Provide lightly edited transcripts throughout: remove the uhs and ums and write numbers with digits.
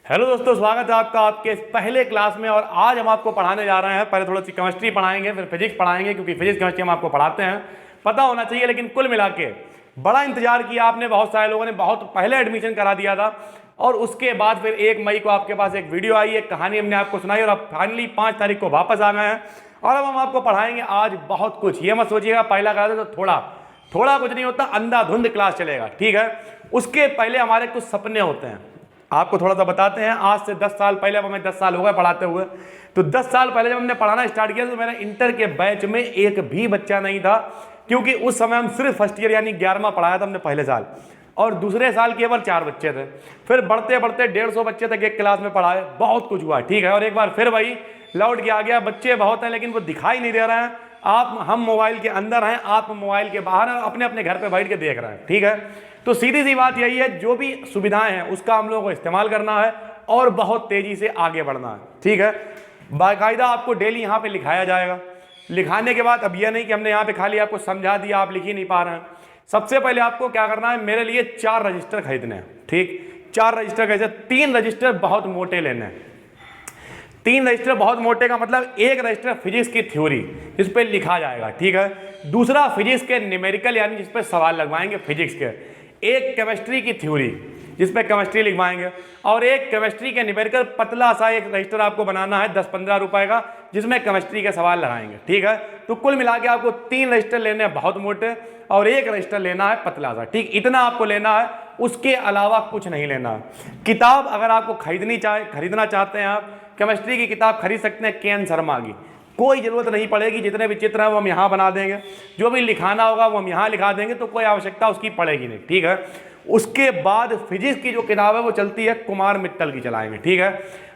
Hello दोस्तों, स्वागत है आपका आपके इस पहले क्लास में। और आज हम आपको पढ़ाने जा रहे हैं, पहले थोड़ी सी केमिस्ट्री पढ़ाएंगे, फिर फिजिक्स पढ़ाएंगे, क्योंकि फिजिक्स केमिस्ट्री हम आपको पढ़ाते हैं, पता होना चाहिए। लेकिन कुल मिला के बड़ा इंतजार किया आपने, बहुत सारे लोगों ने बहुत पहले एडमिशन करा दिया था, और उसके बाद फिर 1 मई को आपके पास एक वीडियो आई, एक कहानी हमने आपको सुनाई, और अब फाइनली 5 तारीख को वापस आ गए हैं। और अब हम आपको पढ़ाएंगे आज बहुत कुछ। ये मत सोचिएगा पहला क्लास है तो थोड़ा कुछ नहीं होता, अंधाधुंध क्लास चलेगा, ठीक है। उसके पहले हमारे कुछ सपने होते हैं, आपको थोड़ा सा बताते हैं। आज से 10 साल पहले, अब हमें 10 साल हो गए पढ़ाते हुए, तो 10 साल पहले जब हमने पढ़ाना स्टार्ट किया तो मेरे इंटर के बैच में एक भी बच्चा नहीं था, क्योंकि उस समय हम सिर्फ फर्स्ट ईयर यानी 11वां पढ़ाया था हमने पहले साल, और दूसरे साल केवल 4 बच्चे थे। फिर बढ़ते बढ़ते 150 बच्चे तक एक क्लास में पढ़ाए, बहुत कुछ हुआ, ठीक है। और एक बार फिर वही लौट के आ गया, बच्चे बहुत हैं लेकिन वो दिखाई नहीं दे रहे हैं। हम मोबाइल के अंदर हैं, आप मोबाइल के बाहर हैं, अपने अपने घर पे बैठ के देख रहे हैं, ठीक है। तो सीधी सी बात यही है, जो भी सुविधाएं हैं उसका हम लोगों को इस्तेमाल करना है और बहुत तेजी से आगे बढ़ना है, ठीक है। बाकायदा आपको डेली यहाँ पे लिखाया जाएगा। लिखाने के बाद अब यह नहीं कि हमने यहाँ पे खाली आपको समझा दिया, आप लिख ही नहीं पा रहे हैं। सबसे पहले आपको क्या करना है, मेरे लिए 4 रजिस्टर खरीदने हैं, ठीक। 4 रजिस्टर कैसे? 3 रजिस्टर बहुत मोटे लेने हैं। 3 रजिस्टर बहुत मोटे का मतलब एक रजिस्टर फिजिक्स की थ्योरी जिस पे लिखा जाएगा, ठीक है। दूसरा फिजिक्स के न्यूमेरिकल यानी जिस पे सवाल लगवाएंगे फिजिक्स के। एक केमिस्ट्री की थ्योरी जिस पे केमिस्ट्री लिखवाएंगे, और एक केमिस्ट्री के न्यूमेरिकल पतला सा एक रजिस्टर आपको बनाना है 10-15 रुपए का, जिसमें केमिस्ट्री के सवाल लगाएंगे, ठीक है। तो कुल मिला के आपको 3 रजिस्टर लेने हैं बहुत मोटे और एक रजिस्टर लेना है पतला सा, ठीक। इतना आपको लेना है, उसके अलावा कुछ नहीं लेना है। किताब अगर आपको खरीदना चाहते हैं, आप केमिस्ट्री की किताब खरीद सकते हैं के.एन. शर्मा की, कोई ज़रूरत नहीं पड़ेगी। जितने भी चित्र हैं वो हम यहाँ बना देंगे, जो भी लिखाना होगा वो हम यहाँ लिखा देंगे, तो कोई आवश्यकता उसकी पड़ेगी नहीं, ठीक है। उसके बाद फिजिक्स की जो किताब है वो चलती है कुमार मित्तल की, चलाएंगे, ठीक है।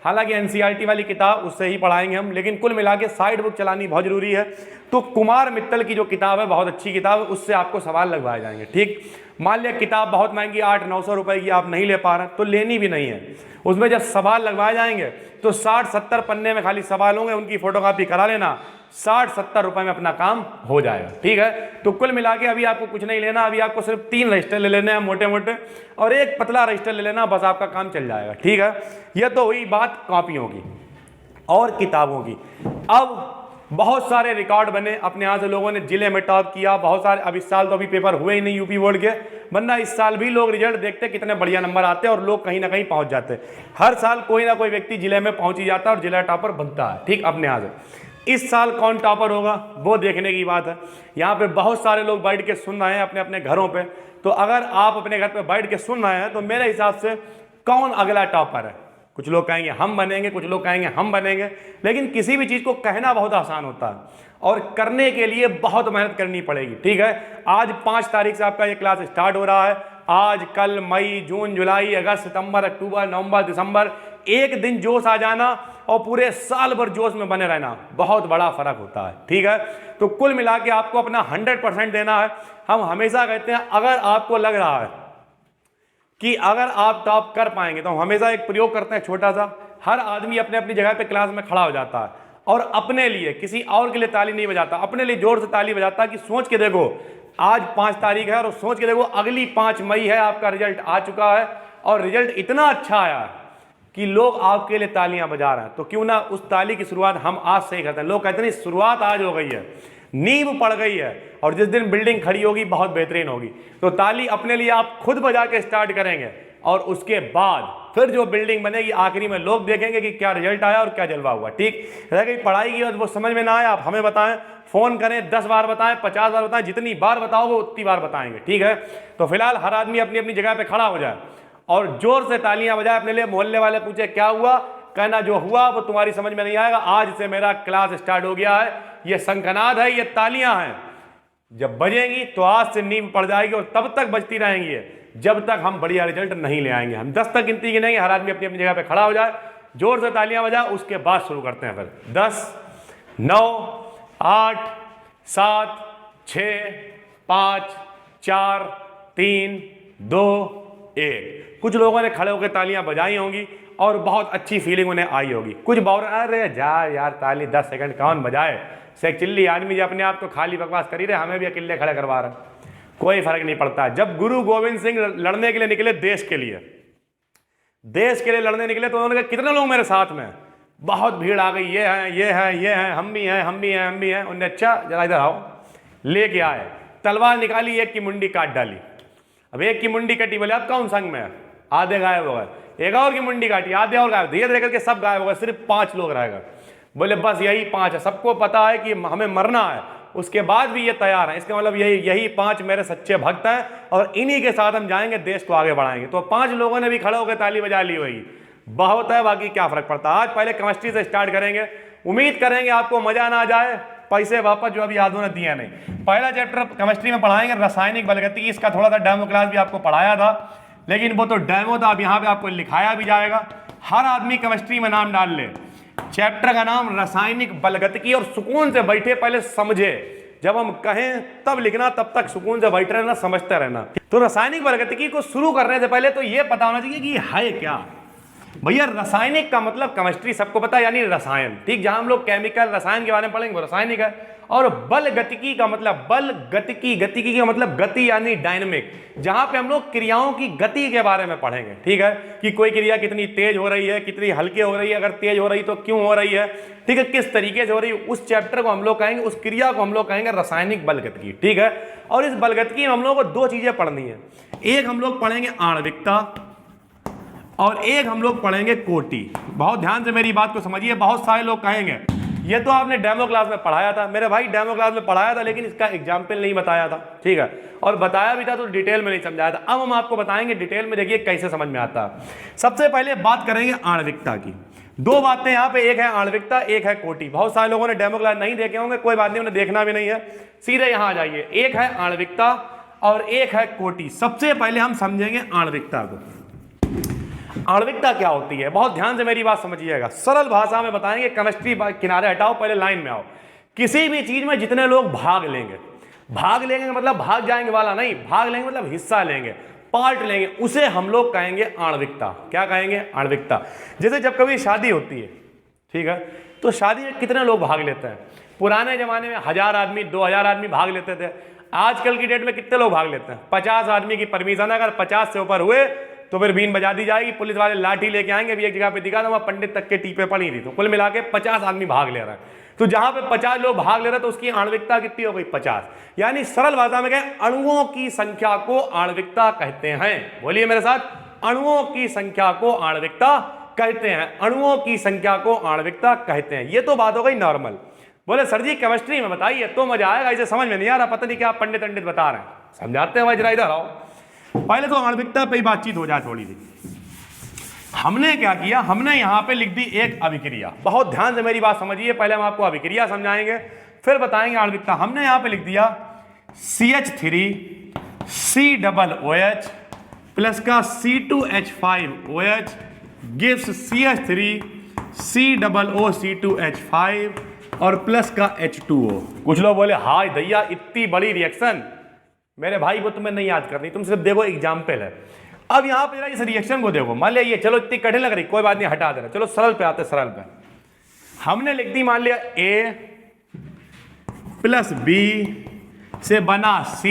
हालांकि एनसीईआरटी वाली किताब उससे ही पढ़ाएंगे हम, लेकिन कुल मिला के साइड बुक चलानी बहुत जरूरी है। तो कुमार मित्तल की जो किताब है बहुत अच्छी किताब है, उससे आपको सवाल लगवाए जाएंगे, ठीक। मान लिया किताब बहुत महंगी 800-900 रुपए की आप नहीं ले पा रहे हैं, तो लेनी भी नहीं है। उसमें जब सवाल लगवाए जाएंगे तो 60-70 पन्ने में खाली सवाल होंगे, उनकी फोटोकॉपी करा लेना, 60-70 रुपए में अपना काम हो जाएगा, ठीक है। तो कुल मिला के अभी आपको कुछ नहीं लेना, अभी आपको सिर्फ 3 रजिस्टर ले लेने हैं मोटे मोटे, और एक पतला रजिस्टर ले लेना, बस आपका काम चल जाएगा, ठीक है। यह तो हुई बात कॉपियों की और किताबों की। अब बहुत सारे रिकॉर्ड बने, अपने यहाँ से लोगों ने जिले में टॉप किया, बहुत सारे। अब इस साल तो अभी पेपर हुए ही नहीं यूपी बोर्ड के, वरना इस साल भी लोग रिजल्ट देखते कितने बढ़िया नंबर आते और लोग कहीं ना कहीं पहुंच जाते। हर साल कोई ना कोई व्यक्ति जिले में पहुंच ही जाता है और जिला टॉपर बनता है, ठीक। अपने यहाँ से इस साल कौन टॉपर होगा वो देखने की बात है। यहाँ पे बहुत सारे लोग बैठ के सुन रहे हैं अपने अपने घरों पे, तो अगर आप अपने घर पे बैठ के सुन रहे हैं तो मेरे हिसाब से कौन अगला टॉपर है? कुछ लोग कहेंगे हम बनेंगे, कुछ लोग कहेंगे हम बनेंगे, लेकिन किसी भी चीज़ को कहना बहुत आसान होता है और करने के लिए बहुत मेहनत करनी पड़ेगी, ठीक है। आज 5 तारीख से आपका ये क्लास स्टार्ट हो रहा है। आज, कल, मई, जून, जुलाई, अगस्त, सितंबर, अक्टूबर, नवंबर, दिसंबर, एक दिन जोश आ जाना और पूरे साल भर जोश में बने रहना, बहुत बड़ा फर्क होता है, ठीक है। तो कुल मिला के आपको अपना 100% देना है। हम हमेशा कहते हैं अगर आपको लग रहा है कि अगर आप टॉप कर पाएंगे, तो हम हमेशा एक प्रयोग करते हैं छोटा सा। हर आदमी अपने अपनी जगह पे क्लास में खड़ा हो जाता है और अपने लिए, किसी और के लिए ताली नहीं बजाता, अपने लिए जोर से ताली बजाता है कि सोच के देखो आज 5 तारीख है और सोच के देखो अगली 5 मई है, आपका रिजल्ट आ चुका है और रिजल्ट इतना अच्छा आया कि लोग आपके लिए तालियां बजा रहे हैं। तो क्यों ना उस ताली की शुरुआत हम आज से ही करते हैं। लोग कहते हैं शुरुआत आज हो गई है, नींव पड़ गई है, और जिस दिन बिल्डिंग खड़ी होगी बहुत बेहतरीन होगी। तो ताली अपने लिए आप खुद बजा के स्टार्ट करेंगे और उसके बाद फिर जो बिल्डिंग बनेगी आखिरी में लोग देखेंगे कि क्या रिजल्ट आया और क्या जलवा हुआ, ठीक। रह गई पढ़ाई की बात, वो समझ में ना आए आप हमें बताएं, फोन करें, 10 बार बताएं, 50 बार बताएं, जितनी बार बताओगे उतनी बार बताएंगे, ठीक है। तो फिलहाल हर आदमी अपनी अपनी जगह पे खड़ा हो जाए और जोर से तालियां बजाए अपने लिए। मोहल्ले वाले पूछे क्या हुआ, कहना जो हुआ वो तुम्हारी समझ में नहीं आएगा, आज से मेरा क्लास स्टार्ट हो गया है, ये शंखनाद है, ये तालियां हैं। जब बजेंगी तो आज से नींव पड़ जाएगी और तब तक बजती रहेंगी जब तक हम बढ़िया रिजल्ट नहीं ले आएंगे। हम 10 तक गिनती गिनेंगे, हर आदमी अपनी अपनी जगह पे खड़ा हो जाए, जोर से तालियां बजाए, उसके बाद शुरू करते हैं। फिर 10, 9, 8, 7, 6, 5, 4, 3, 2, 1। कुछ लोगों ने खड़े होकर तालियां बजाई होंगी और बहुत अच्छी फीलिंग उन्हें आई होगी। कुछ बोल रहे अरे जा यार ताली 10 सेकंड कौन बजाए, चिल्ली आदमी जो अपने आप तो खाली बकवास कर ही रहे, हमें भी अकेले खड़े करवा रहे, कोई फर्क नहीं पड़ता। जब गुरु गोविंद सिंह लड़ने के लिए निकले देश के लिए, देश के लिए लड़ने निकले तो उन्होंने कहा कितने लोग मेरे साथ में? बहुत भीड़ आ गई, ये है ये है ये है, हम भी हैं हम भी हैं हम भी हैं। उन्होंने अच्छा जरा इधर आओ, लेके आए, तलवार निकाली, एक की मुंडी काट डाली। अब एक की मुंडी कटी, बोले अब कौन संग में है? आधे गायब हो गए। एक और की मुंडी काटी, आधे और गायब, धीरे धीरे करके सब गायब हो गए, सिर्फ 5 लोग रह गए। बोले बस यही 5 है, सबको पता है कि हमें मरना है, उसके बाद भी ये तैयार है। इसका मतलब यही 5 मेरे सच्चे भक्त हैं और इन्हीं के साथ हम जाएंगे, देश को आगे बढ़ाएंगे। तो 5 लोगों ने भी खड़े होकर ताली बजा ली हुई। बहुत है, बाकी क्या फर्क पड़ता है। आज पहले केमिस्ट्री से स्टार्ट करेंगे, उम्मीद करेंगे आपको मजा ना आ जाए, पैसे वापस जो अभी यादों ने दिया नहीं। पहला चैप्टर केमिस्ट्री में पढ़ाएंगे रासायनिक बलगतिकी, इसका थोड़ा सा डेमो क्लास भी आपको पढ़ाया था, लेकिन वो तो डेमो था, अब यहाँ पे आपको लिखाया भी जाएगा। हर आदमी केमिस्ट्री में नाम डाल ले, चैप्टर का नाम रासायनिक बलगतिकी, और सुकून से बैठे, पहले समझे, जब हम कहें तब लिखना, तब तक सुकून से बैठे रहना, समझते रहना। तो रासायनिक बलगतिकी को शुरू करने से पहले तो ये पता होना चाहिए कि है क्या। भैया रासायनिक का मतलब केमिस्ट्री सबको पता है, यानी रसायन, ठीक। जहां हम लोग केमिकल रसायन के बारे में पढ़ेंगे वो रासायनिक है। और बल गतिकी का मतलब, बल गतिकी, गतिकी का मतलब गति यानी डायनेमिक, जहां पे हम लोग क्रियाओं की गति के बारे में पढ़ेंगे, ठीक है, कि कोई क्रिया कितनी तेज हो रही है, कितनी हल्की हो रही है, अगर तेज हो रही तो क्यों हो रही है, ठीक है, किस तरीके से हो रही है। उस चैप्टर को हम लोग कहेंगे, उस क्रिया को हम लोग कहेंगे रासायनिक बल गतिकी, ठीक है। और इस बल गतिकी में हम लोग को 2 चीजें पढ़नी है, एक हम लोग पढ़ेंगे आणविकता और एक हम लोग पढ़ेंगे कोटि। बहुत ध्यान से मेरी बात को समझिए। बहुत सारे लोग कहेंगे ये तो आपने डेमो क्लास में पढ़ाया था। मेरे भाई डेमो क्लास में पढ़ाया था, लेकिन इसका एग्जाम्पल नहीं बताया था, ठीक है, और बताया भी था तो डिटेल में नहीं समझाया था। अब हम आपको बताएंगे डिटेल में, देखिए कैसे समझ में आता है। सबसे पहले बात करेंगे आणविकता की। 2 बातें यहाँ पे, एक है आणविकता, एक है कोटि। बहुत सारे लोगों ने डेमो क्लास नहीं देखे होंगे, कोई बात नहीं, उन्हें देखना भी नहीं है, सीधे यहाँ आ जाइए। एक है आणविकता और एक है कोटि। सबसे पहले हम समझेंगे आणविकता को। आणविकता क्या होती है, बहुत ध्यान से मेरी बात समझिएगा, सरल भाषा में बताएंगे। केमिस्ट्री किनारे हटाओ, पहले लाइन में आओ। किसी भी चीज में जितने लोग भाग लेंगे, भाग लेंगे मतलब भाग जाएंगे वाला नहीं, भाग लेंगे मतलब हिस्सा लेंगे, पार्ट लेंगे, उसे हम लोग कहेंगे आणविकता। क्या कहेंगे? आणविकता। जैसे जब कभी शादी होती है, ठीक है, तो शादी में कितने लोग भाग लेते हैं? पुराने जमाने में 1000 आदमी 2000 आदमी भाग लेते थे। आजकल की डेट में कितने लोग भाग लेते हैं? 50 आदमी की परमिशन है, अगर 50 से ऊपर हुए तो फिर बीन बजा दी जाएगी, पुलिस वाले लाठी लेके आएंगे। अभी एक जगह पे दिखा था, वहां पंडित तक के टीपे पड़ी थी। तो कुल मिला के 50 आदमी भाग ले रहा है। तो जहां पे 50 लोग भाग ले रहे हैं तो उसकी आणविकता कितनी हो गई? 50। यानी सरल भाषा में कहें, अणुओं की संख्या को आणविकता कहते हैं। बोलिए मेरे साथ, अणुओं की संख्या को आणविकता कहते हैं। अणुओं की संख्या को आणविकता कहते हैं। ये तो बात हो गई नॉर्मल। बोले सर जी केमिस्ट्री में बताइए तो मजा आएगा, इसे समझ में नहीं आ रहा, पता नहीं क्या पंडित पंडित बता रहे हैं। समझाते हैं भाई, जरा इधर आओ। पहले तो आणविकता पे ही बातचीत हो जाए थोड़ी सी। हमने क्या किया, हमने यहां पे लिख दी एक अभिक्रिया। बहुत ध्यान से मेरी बात समझिए, पहले हम आपको अभिक्रिया समझाएंगे, फिर बताएंगे आणविकता। हमने यहां पे लिख दिया CH3COOH प्लस का C2H5OH गिव्स CH3COOC2H5 और प्लस का H2O। कुछ लोग बोले हाय दैया इतनी बड़ी रिएक्शन। मेरे भाई वो तुम्हें नहीं याद करनी, तुम सिर्फ देखो एग्जाम्पल है। अब यहां पे इस रिएक्शन को देखो, मान लिया ये, चलो इतनी कठिन लग रही, कोई बात नहीं, हटा देना। चलो सरल पे आते, सरल पे हमने लिख दी, मान लिया A प्लस B से बना C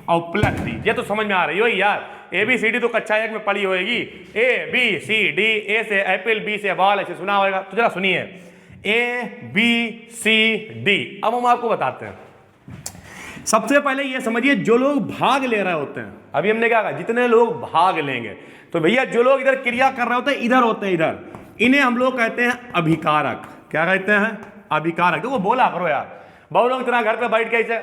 और प्लस D। ये तो समझ में आ रही हो यार, ABCD तो कक्षा 1 में पढ़ी होगी। ABCD, A से एप्पल, B से बॉल, ऐसे सुना होगा। तो जरा सुनिए, ABCD। अब हम आपको बताते हैं। सबसे पहले ये समझिए, जो लोग भाग ले रहे होते हैं, अभी हमने क्या कहा, जितने लोग भाग लेंगे, तो भैया जो लोग इधर क्रिया कर रहे होते हैं, इधर होते हैं, इधर, इन्हें हम लोग कहते हैं अभिकारक। क्या कहते हैं? अभिकारक। तो वो बोला करो यार, बहुत लोग इतना घर पे बैठ के ऐसे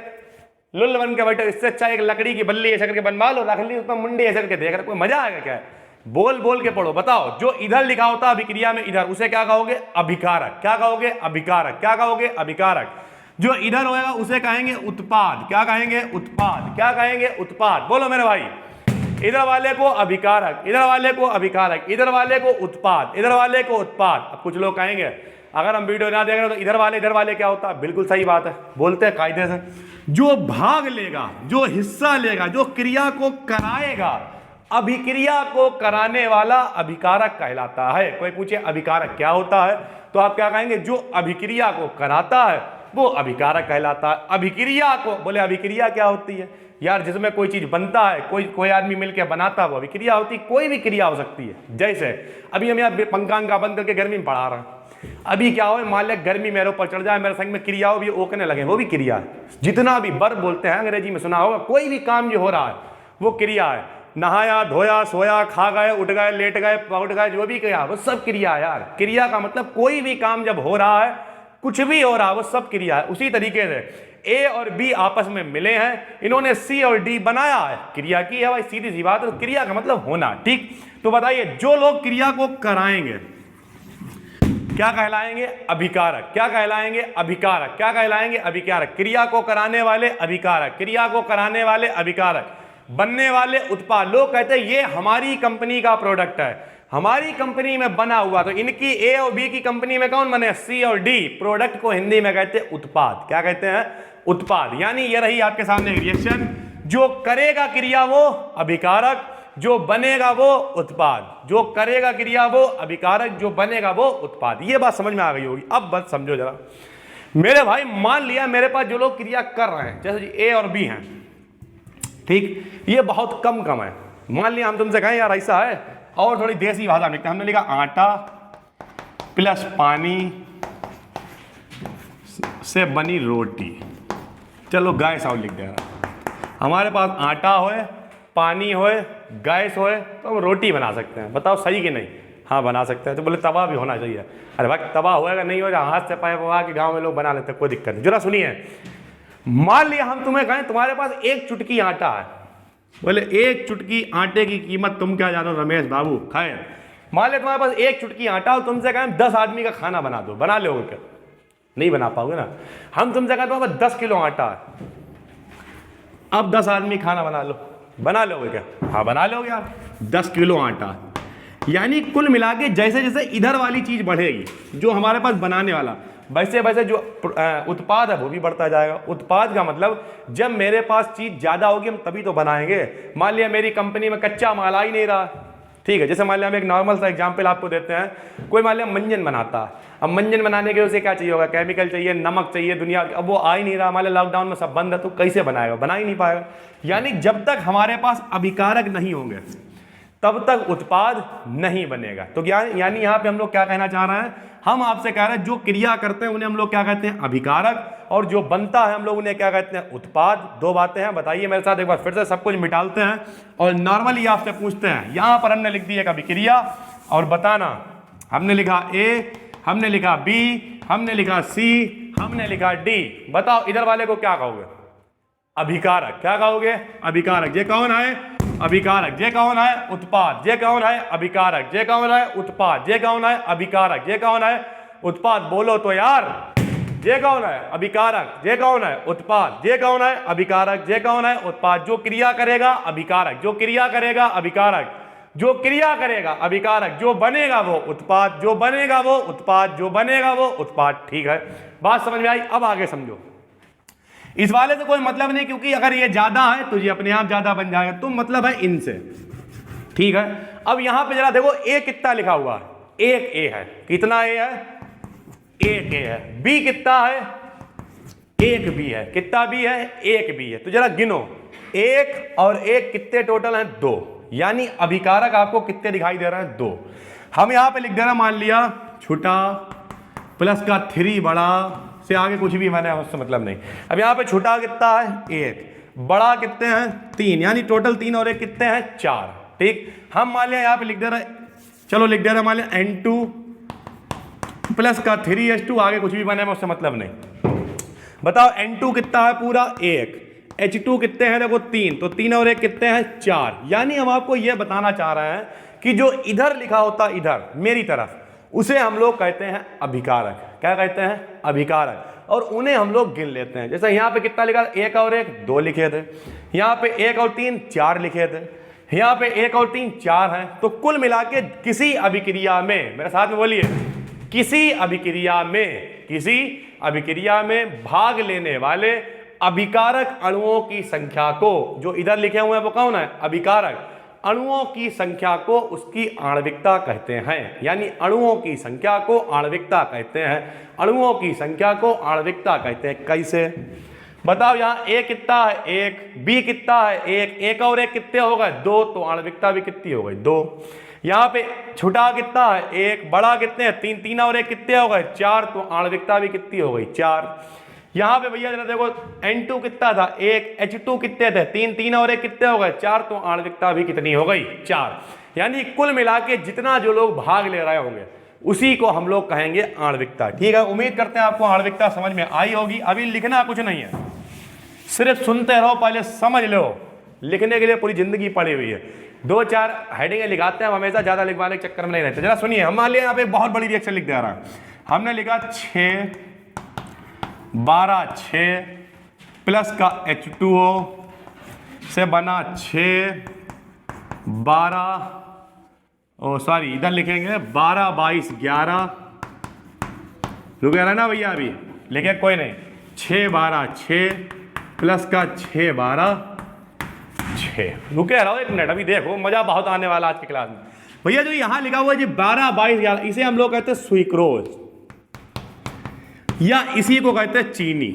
लुल्ल बन के बैठे, इससे अच्छा एक लकड़ी की बल्ली ऐसे करके बनवा लो, रख ली, उसमें मुंडी ऐसे करके देख रहे, कोई मजा आएगा क्या? बोल बोल के पढ़ो। बताओ, जो इधर लिखा होता है अभिक्रिया में इधर, उसे क्या कहोगे? अभिकारक। क्या कहोगे? अभिकारक। क्या कहोगे? अभिकारक। जो इधर होगा उसे कहेंगे उत्पाद। क्या कहेंगे? उत्पाद। क्या कहेंगे? उत्पाद। बोलो मेरे भाई, इधर वाले को अभिकारक, इधर वाले को अभिकारक, इधर वाले को उत्पाद, इधर वाले को उत्पाद। अब कुछ लोग कहेंगे अगर हम वीडियो ना देख रहे तो इधर वाले क्या होता है? बिल्कुल सही बात है, बोलते हैं कायदे से, जो भाग लेगा, जो हिस्सा लेगा, जो क्रिया को कराएगा, अभिक्रिया को कराने वाला अभिकारक कहलाता है। कोई पूछे अभिकारक क्या होता है, तो आप क्या कहेंगे? जो अभिक्रिया को कराता है, वो अभिकारक कहलाता है। अभिक्रिया को बोले अभिक्रिया क्या होती है यार, जिसमें कोई चीज बनता है, कोई आदमी मिलकर बनाता है, वो अभिक्रिया होती है। कोई भी क्रिया हो सकती है। जैसे अभी हम यहाँ पंखा बंद करके गर्मी में पढ़ा रहे हैं, अभी क्या हो, मान लिया गर्मी मेरे ऊपर चढ़ जाए, मेरे संग में क्रिया हो भी ओकने लगे, वो भी क्रिया है। जितना भी वर्ब बोलते हैं अंग्रेजी में सुना होगा, कोई भी काम जो हो रहा है वो क्रिया है। नहाया, धोया, सोया, खा गए, उठ गए, लेट गए, पहुंच गए, जो भी किया वो सब क्रिया है यार। क्रिया का मतलब कोई भी काम जब हो रहा है, कुछ भी हो रहा है, वो सब क्रिया है। उसी तरीके से ए और बी आपस में मिले हैं, इन्होंने सी और डी बनाया है, क्रिया की है भाई, सीधी सी बात है। तो क्रिया का मतलब होना। ठीक, तो बताइए जो लोग क्रिया को कराएंगे क्या कहलाएंगे? अभिकारक। क्या कहलाएंगे? अभिकारक। क्या कहलाएंगे? अभिकारक। क्रिया को कराने वाले अभिकारक, क्रिया को कराने वाले अभिकारक, बनने वाले उत्पाद। लोग कहते हैं ये हमारी कंपनी का प्रोडक्ट है, हमारी कंपनी में बना हुआ। तो इनकी ए और बी की कंपनी में कौन बने? सी और डी। प्रोडक्ट को हिंदी में कहते हैं उत्पाद। क्या कहते हैं? उत्पाद। यानी ये रही आपके सामने रिएक्शन। जो करेगा क्रिया वो अभिकारक, जो बनेगा वो उत्पाद। जो करेगा क्रिया वो अभिकारक, जो बनेगा वो उत्पाद। ये बात समझ में आ गई होगी। अब बस समझो जरा मेरे भाई, मान लिया मेरे पास जो लोग क्रिया कर रहे हैं, जैसे ए और बी हैं, ठीक, ये बहुत कम है। मान लिया हम तुमसे कहें यार ऐसा है, और थोड़ी देसी भाषा में लिखते हैं, हमने लिखा आटा प्लस पानी से बनी रोटी। चलो गैस और लिख दे रहा। हमारे पास आटा होए, पानी होए, गैस होए, तो हम रोटी बना सकते हैं। बताओ सही कि नहीं? हाँ बना सकते हैं। तो बोले तवा भी होना चाहिए। अरे भाई तवा होएगा, नहीं होगा, हाथ से पाए पवा के गाँव में लोग बना लेते हैं, कोई दिक्कत नहीं। जरा सुनिए, मान लिया हम तुम्हें कहें तुम्हारे पास एक चुटकी आटा है, बोले एक चुटकी आटे की कीमत तुम क्या जानो रमेश बाबू। खैर मान लिया तुम्हारे पास एक चुटकी आटा और तुमसे कहें 10 आदमी का खाना बना दो, बना लोगे क्या? नहीं बना पाओगे ना। हम तुमसे कहते हो 10 किलो आटा है, अब 10 आदमी खाना बना लो, बना लोगे क्या? हाँ बना लोगे यार। 10 किलो आटा, यानी कुल मिला के जैसे जैसे इधर वाली चीज बढ़ेगी, जो हमारे पास बनाने वाला, वैसे वैसे जो उत्पाद है वो भी बढ़ता जाएगा। उत्पाद का मतलब जब मेरे पास चीज ज्यादा होगी हम तभी तो बनाएंगे। मान लिया मेरी कंपनी में कच्चा माल आ ही नहीं रहा, ठीक है। जैसे मान लिया हम एक नॉर्मल सा एग्जांपल आपको देते हैं, कोई मान लिया मंजन बनाता है, अब मंजन बनाने के उसे क्या चाहिए होगा? केमिकल चाहिए, नमक चाहिए, दुनिया। अब वो आ ही नहीं रहा, मान लिया लॉकडाउन में सब बंद है, तो कैसे बनाएगा? बना ही नहीं पाएगा। यानी जब तक हमारे पास अभिकारक नहीं होंगे तब तक उत्पाद नहीं बनेगा। तो यानी यहाँ पे हम लोग क्या कहना चाह रहे हैं? हम आपसे कह रहे हैं जो क्रिया करते हैं उन्हें हम लोग क्या कहते हैं? अभिकारक, और जो बनता है हम लोग उन्हें क्या कहते हैं? उत्पाद। दो बातें हैं, बताइए मेरे साथ एक बार फिर से, सब कुछ मिटालते हैं और नॉर्मली आपसे पूछते हैं। यहाँ पर हमने लिख दिया अभिक्रिया और बताना, हमने लिखा ए, हमने लिखा बी, हमने लिखा सी, हमने लिखा डी। बताओ इधर वाले को क्या कहोगे? अभिकारक। क्या कहोगे? अभिकारक। ये कौन है? अभिकारक। ये कौन है? उत्पाद। ये कौन है? अभिकारक। ये कौन है? उत्पाद। ये कौन है? अभिकारक। ये कौन है? उत्पाद। बोलो तो यार, ये कौन है? अभिकारक। ये कौन है? उत्पाद। ये कौन है? अभिकारक। ये कौन है? उत्पाद। जो क्रिया करेगा अभिकारक, जो क्रिया करेगा अभिकारक, जो क्रिया करेगा अभिकारक, जो बनेगा वो उत्पाद, जो बनेगा वो उत्पाद, जो बनेगा वो उत्पाद। ठीक है, बात समझ में आई? अब आगे समझो। इस वाले से कोई मतलब नहीं, क्योंकि अगर ये ज्यादा है तो ये अपने आप ज्यादा बन जाएगा, तो मतलब है इनसे। ठीक है, अब यहां पे जरा देखो ए कितना लिखा हुआ है? एक ए है। कितना ए है? एक ए है। बी कितना है? एक बी है। कितना बी है? एक बी है। तो जरा गिनो, एक और एक कितने टोटल हैं? 2। यानी अभिकारक आपको कितने दिखाई दे रहे हैं? 2। हम यहां पे लिख दे रहे हैं, मान लिया छोटा प्लस का 3 बड़ा से आगे कुछ भी मैंने उससे मतलब नहीं। अब यहाँ पे छोटा कितना है? 1। बड़ा कितने हैं? 3। यानी टोटल 3 और 1 कितने हैं? 4। ठीक, हम मान लिया यहाँ पे लिख दे रहे, चलो लिख दे रहे मान लिया N2 प्लस का 3H2, आगे कुछ भी बने उससे मतलब नहीं। बताओ N2 कितना है? पूरा 1। H2 कितने हैं? देखो 3, तो 3 और 1 कितने हैं? 4। यानी हम आपको यह बताना चाह रहे हैं कि जो इधर लिखा होता इधर मेरी तरफ, उसे हम लोग कहते हैं अभिकारक। क्या कहते हैं? अभिकारक। और उन्हें हम लोग गिन लेते हैं। जैसे यहाँ पे कितना लिखा? 1 और 1 2 लिखे थे, यहाँ पे 1 और 3 4 लिखे थे, यहाँ पे 1 और 3 4 हैं। तो कुल मिला के किसी अभिक्रिया में, मेरे साथ में बोलिए, किसी अभिक्रिया में, किसी अभिक्रिया में भाग लेने वाले अभिकारक अणुओं की संख्या को, जो इधर लिखे हुए हैं वो कौन है? अभिकारक। अणुओं की संख्या को उसकी आणविकता कहते हैं, यानी अणुओं की संख्या को आणविकता कहते हैं, अणुओं की संख्या को आणविकता कहते हैं। कैसे बताओ, यहाँ ए कितना है, एक, बी कितना है, एक और एक कितने हो गए, दो, तो आणविकता भी कितनी हो गई, दो। यहाँ पे छोटा कितना है, एक, बड़ा कितने हैं, तीन, तीन और एक कितने हो गए, चार, तो आणविकता भी कितनी हो गई, चार। यहाँ पे भैया जरा देखो N2 कितना था, एक, H2 कितने थे, तीन, तीन और एक कितने हो गए, चार, तो आणविकता भी कितनी हो गई, चार। यानी कुल मिला के जितना जो लोग भाग ले रहे होंगे उसी को हम लोग कहेंगे आणविकता। ठीक है, उम्मीद करते हैं आपको आणविकता समझ में आई होगी। अभी लिखना कुछ नहीं है, सिर्फ सुनते रहो, पहले समझ लो। लिखने के लिए पूरी जिंदगी पड़ी हुई है, दो चार हेडिंग लिखाते हैं हम, हमेशा ज्यादा लिखवाने के चक्कर में नहीं रहते। जरा सुनिए, हम मान लिया यहाँ पे बहुत बड़ी रिएक्शन लिख दे रहा है, हमने लिखा 6 12 6 प्लस का H2O से बना 6 12, ओ सॉरी इधर लिखेंगे 12 22 11, रुक रहा ना भैया, अभी लिखे कोई नहीं, 6 12 6 प्लस का 6 12 6, रुके रहो एक मिनट, अभी देखो मजा बहुत आने वाला आज की क्लास में। भैया जो यहाँ लिखा हुआ है जी 12 22 11, इसे हम लोग कहते हैं सुइक्रोज, या इसी को कहते हैं चीनी।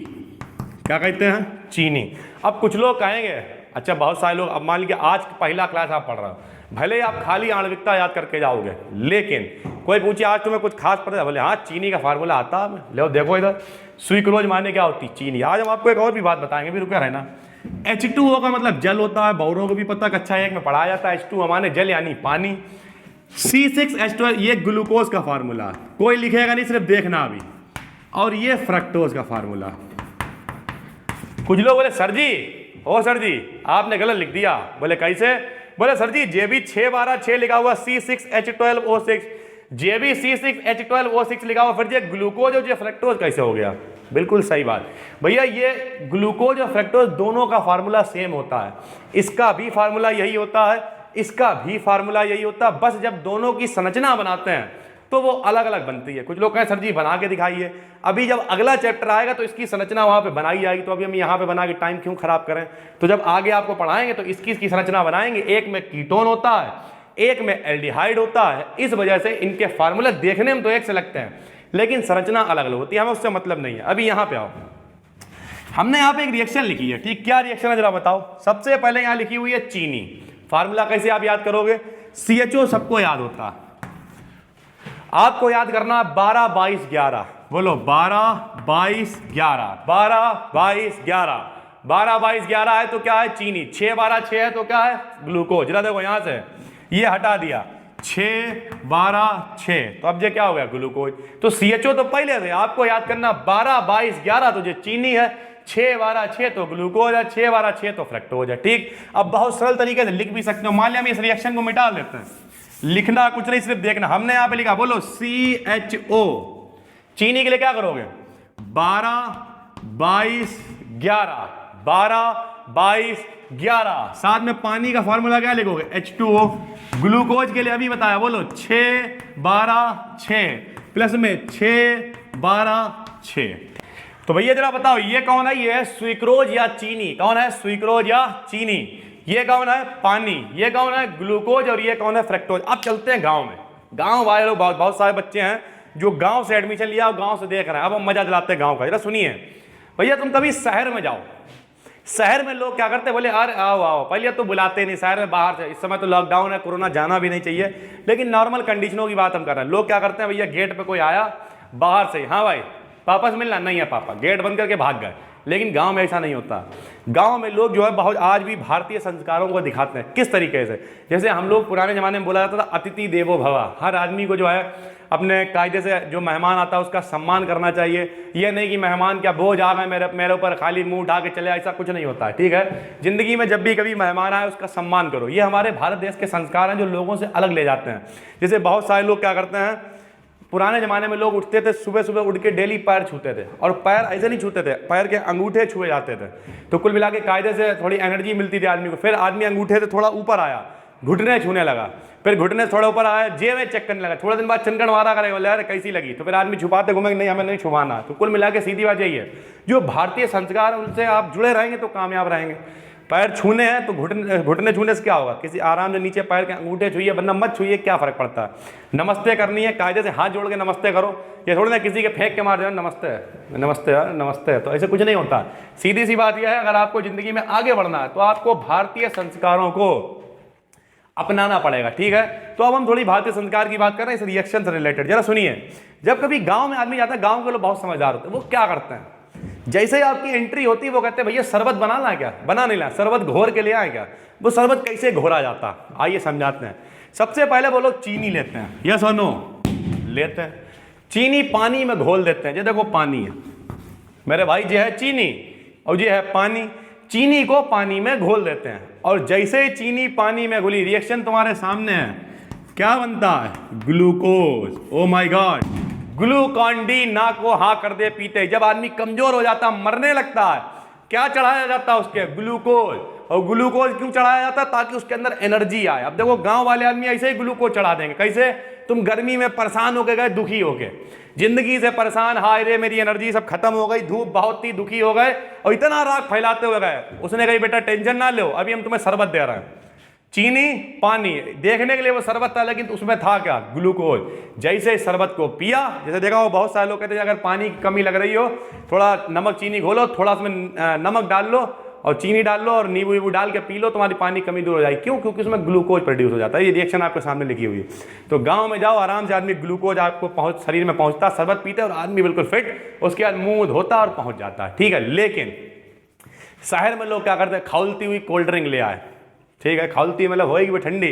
क्या कहते हैं, चीनी। अब कुछ लोग कहेंगे, अच्छा बहुत सारे लोग, अब मान लीजिए आज पहला क्लास आप पढ़ रहे हो, भले आप खाली आणविकता याद करके जाओगे, लेकिन कोई पूछे आज तुम्हें कुछ खास पता है, बोले हाँ चीनी का फार्मूला आता है, ले देखो इधर, सुइक्रोज माने क्या होती, चीनी। आज हम आपको एक और भी बात बताएंगे, भी रुके रहना। H2O का मतलब जल होता है, बहुरों को भी पता, कक्षा 1 में पढ़ाया जाता है। H2 माने जल यानी पानी। C6H12 ये ग्लूकोज का फार्मूला, कोई लिखेगा नहीं, सिर्फ देखना अभी। और ये फ्रक्टोज का फार्मूला। कुछ लोग बोले सर जी, ओ सर जी आपने गलत लिख दिया, बोले कैसे, बोले सर जी जे भी 6 12 6 लिखा हुआ, C6H12O6, जे भी C6H12O6 लिखा हुआ, फिर ये ग्लूकोज और ये फ्रक्टोज कैसे हो गया। बिल्कुल सही बात भैया, ये ग्लूकोज और फ्रक्टोज दोनों का फार्मूला सेम होता है, इसका भी फार्मूला यही होता है, इसका भी फार्मूला यही होता है, बस जब दोनों की संरचना बनाते हैं तो वो अलग अलग बनती है। कुछ लोग कहें सर जी बना के दिखाइए, अभी जब अगला चैप्टर आएगा तो इसकी संरचना वहां पे बनाई जाएगी, तो अभी हम यहाँ पे बना के टाइम क्यों खराब करें। तो जब आगे आपको पढ़ाएंगे तो इसकी संरचना बनाएंगे, एक में कीटोन होता है, एक में एल्डिहाइड होता है, इस वजह से इनके फार्मूले देखने में तो एक से लगते हैं लेकिन संरचना अलग अलग होती है, हमें उससे मतलब नहीं है। अभी यहाँ पे आओ, हमने यहाँ पे एक रिएक्शन लिखी है, ठीक, क्या रिएक्शन है जरा बताओ। सबसे पहले यहाँ लिखी हुई है चीनी, फार्मूला कैसे आप याद करोगे, CHO सबको याद होता है, आपको याद करना 12 22 11, बोलो 12 22 11, 12 22 11, 12 22 11 है तो क्या है, चीनी। 6 12 6 है तो क्या है, ग्लूकोज। जरा देखो यहां से ये हटा दिया, 6 12 6, तो अब ये क्या हो गया, ग्लूकोज। तो CHO तो पहले थे, आपको याद करना 12 22 11 तो ये चीनी है, 6 12 6 तो ग्लूकोज है, 6 12 6 तो फ्रक्टोज है। ठीक, अब बहुत सरल तरीके से लिख भी सकते हो। मान लिया हम इस रिएक्शन को मिटा देते हैं, लिखना कुछ नहीं, सिर्फ देखना। हमने यहां पे लिखा, बोलो CHO, चीनी के लिए क्या करोगे, 12 22 11, 12 22 11, साथ में पानी का फार्मूला क्या लिखोगे, H2O। ग्लूकोज के लिए अभी बताया, बोलो 6 12 6 प्लस में 6 12 6। तो भैया जरा बताओ ये कौन है, ये है सुइक्रोज या चीनी। कौन है, सुइक्रोज या चीनी। ये कौन है, पानी। ये कौन है, ग्लूकोज। और ये कौन है, फ्रक्टोज। अब चलते हैं गांव में। गांव वाले लोग बहुत सारे बच्चे हैं जो गांव से एडमिशन लिया और गांव से देख रहे हैं। अब हम मजा दिलाते हैं गांव का। जरा सुनिए भैया, तुम कभी शहर में जाओ, शहर में लोग क्या करते हैं, बोले अरे आओ आओ, पहले तो बुलाते नहीं शहर में, बाहर से। इस समय तो लॉकडाउन है, कोरोना, जाना भी नहीं चाहिए, लेकिन नॉर्मल कंडीशनों की बात हम कर रहे हैं। लोग क्या करते हैं, भैया गेट पे कोई आया बाहर से, हाँ भाई पापा से मिलना, नहीं है पापा, गेट बंद करके भाग गए। लेकिन गांव में ऐसा नहीं होता। गांव में लोग जो है बहुत आज भी भारतीय संस्कारों को दिखाते हैं। किस तरीके से, जैसे हम लोग पुराने ज़माने में बोला जाता था अतिथि देवो भव। हर आदमी को जो है अपने कायदे से जो मेहमान आता है उसका सम्मान करना चाहिए। यह नहीं कि मेहमान क्या बोझ आ गए मेरे ऊपर, खाली मुंह उठा के चले, ऐसा कुछ नहीं होता है। ठीक है, जिंदगी में जब भी कभी मेहमान आए उसका सम्मान करो। ये हमारे भारत देश के संस्कार हैं जो लोगों से अलग ले जाते हैं। जैसे बहुत सारे लोग क्या करते हैं, पुराने ज़माने में लोग उठते थे, सुबह सुबह उठ के डेली पैर छूते थे, और पैर ऐसे नहीं छूते थे, पैर के अंगूठे छुए जाते थे। तो कुल मिला के कायदे से थोड़ी एनर्जी मिलती थी आदमी को। फिर आदमी अंगूठे से थोड़ा ऊपर आया, घुटने छूने लगा, फिर घुटने से थोड़ा ऊपर आया, जेब चेक करने लगा। थोड़ा दिन बाद चनकन मारा करेगा, बोले यार कैसी लगी, तो फिर आदमी छुपाते घूमेंगे, नहीं हमें नहीं छुपाना। तो कुल मिला के सीधी बात यही है, जो भारतीय संस्कार है उनसे आप जुड़े रहेंगे तो कामयाब रहेंगे। पैर छूने हैं तो घुटने घुटने छूने से क्या होगा, किसी आराम से नीचे पैर के अंगूठे छूइए, वरना मत छूइए, क्या फर्क पड़ता है। नमस्ते करनी है, कायदे से हाथ जोड़ के नमस्ते करो, ये थोड़ी ना किसी के फेंक के मार जाओ नमस्ते नमस्ते यार नमस्ते, तो ऐसे कुछ नहीं होता। सीधी सी बात यह है, अगर आपको ज़िंदगी में आगे बढ़ना है तो आपको भारतीय संस्कारों को अपनाना पड़ेगा, ठीक है। तो अब हम थोड़ी भारतीय संस्कार की बात कर रहे हैं इस रिएक्शन से रिलेटेड। जरा सुनिए, जब कभी गांव में आदमी जाता है, गांव के लोग बहुत समझदार होते हैं, वो क्या करते हैं, जैसे ही आपकी एंट्री होती है वो कहते हैं भैया शरबत बना ला क्या, बना नहीं ला, शरबत घोर के ले आए क्या। वो शरबत कैसे घोरा जाता, आइए समझाते हैं। सबसे पहले वो लोग चीनी लेते हैं, यस और नो, लेते हैं चीनी, पानी में घोल देते हैं। ये देखो पानी है मेरे भाई, ये है चीनी और ये है पानी, चीनी को पानी में घोल देते हैं, और जैसे ही चीनी पानी में घुली, रिएक्शन तुम्हारे सामने है, क्या बनता है, glucose. Oh my God, Glucon D ना को हाँ कर दे पीते। जब आदमी कमजोर हो जाता, मरने लगता है, क्या चढ़ाया जाता है उसके, ग्लूकोज। और ग्लूकोज क्यों चढ़ाया जाता है, ताकि उसके अंदर एनर्जी आए। अब देखो गांव वाले आदमी ऐसे ही ग्लूकोज चढ़ा देंगे, कैसे, तुम गर्मी में परेशान होके गए, दुखी होके, जिंदगी से परेशान, हाय रे मेरी एनर्जी सब खत्म हो गई, धूप बहुत थी, दुखी हो गए और इतना राग फैलाते हुए गए। उसने कही बेटा टेंशन ना लो, अभी हम तुम्हें शरबत दे रहे हैं, चीनी पानी, देखने के लिए वो शरबत था लेकिन उसमें था क्या, ग्लूकोज। जैसे शरबत को पिया, जैसे देखा हो बहुत सारे लोग कहते हैं अगर पानी की कमी लग रही हो, थोड़ा नमक चीनी घोलो, थोड़ा उसमें नमक डाल लो और चीनी डाल लो और नींबू वीबू डाल के पी लो, तुम्हारी पानी कमी दूर हो जाएगी। क्यों, क्योंकि उसमें ग्लूकोज प्रोड्यूस हो जाता है। ये रिएक्शन आपके सामने लिखी हुई है। तो गांव में जाओ, आराम से आदमी ग्लूकोज आपको शरीर में पहुंचता, शरबत पीते और आदमी बिल्कुल फिट, उसके बाद मुंह धोता और पहुंच जाता है, ठीक है। लेकिन शहर में लोग क्या करते हैं, खौलती हुई कोल्ड ड्रिंक ले आए, ठीक है, खौलती मतलब होएगी वो ठंडी,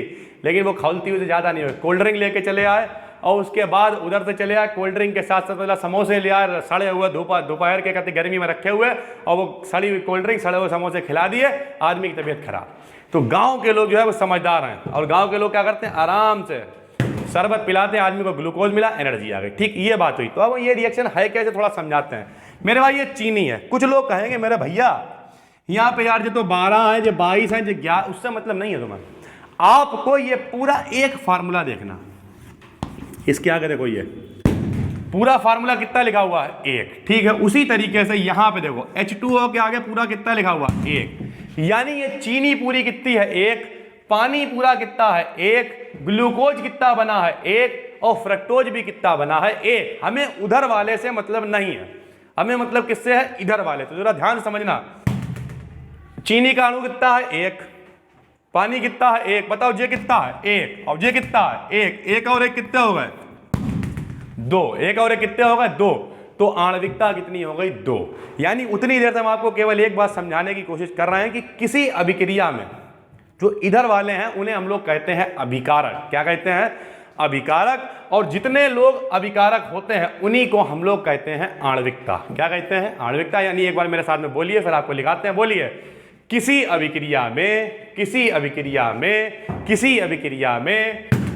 लेकिन वो खौलती हुई से ज़्यादा नहीं होगी, कोल्ड ड्रिंक लेके चले आए और उसके बाद उधर से चले आए, कोल्ड ड्रिंक के साथ साथ मतलब समोसे ले आए, सड़े हुए दोपहर के कहते गर्मी में रखे हुए, और वो सड़ी हुई कोल्ड ड्रिंक, सड़े हुए समोसे खिला दिए, आदमी की तबीयत खराब। तो गांव के लोग जो है वो समझदार हैं, और गांव के लोग क्या करते हैं, आराम से शरबत पिलाते हैं, आदमी को ग्लूकोज मिला, एनर्जी आ गई, ठीक, ये बात हुई। तो अब ये रिएक्शन है कैसे, थोड़ा समझाते हैं। मेरे भाई ये चीनी है, कुछ लोग कहेंगे मेरे भैया यहाँ पे यार जो तो 12 है, जो 22 है, जो 11, उससे मतलब नहीं है तुम्हें, आपको ये पूरा एक फार्मूला देखना, इसके आगे देखो ये पूरा फार्मूला कितना लिखा हुआ है, 1, ठीक है। उसी तरीके से यहाँ पे देखो H2O के आगे पूरा कितना लिखा हुआ है, 1, यानी ये चीनी पूरी कितनी है, 1, पानी पूरा कितना है, 1, ग्लूकोज कितना बना है, 1, और फ्रक्टोज भी कितना बना है, 1। हमें उधर वाले से मतलब नहीं है, हमें मतलब किससे है, इधर वाले। तो जरा ध्यान समझना, चीनी का अणु कितना है, 1, पानी कितना है, 1, बताओ ये कितना है, 1, और ये कितना है, 1, 1 और 1 कितने हो गए, 2, 1 और 1 कितने हो गए, 2। तो आणविकता कितनी हो गई, 2। यानी उतनी देर से हम आपको केवल एक बात समझाने की कोशिश कर रहे हैं कि किसी अभिक्रिया में जो इधर वाले हैं उन्हें हम लोग कहते हैं अभिकारक। क्या कहते हैं, अभिकारक। और जितने लोग अभिकारक होते हैं उन्हीं को हम लोग कहते हैं आणविकता। क्या कहते हैं, आणविकता। यानी एक बार मेरे साथ में बोलिए, फिर आपको लिखाते हैं, बोलिए, किसी अभिक्रिया में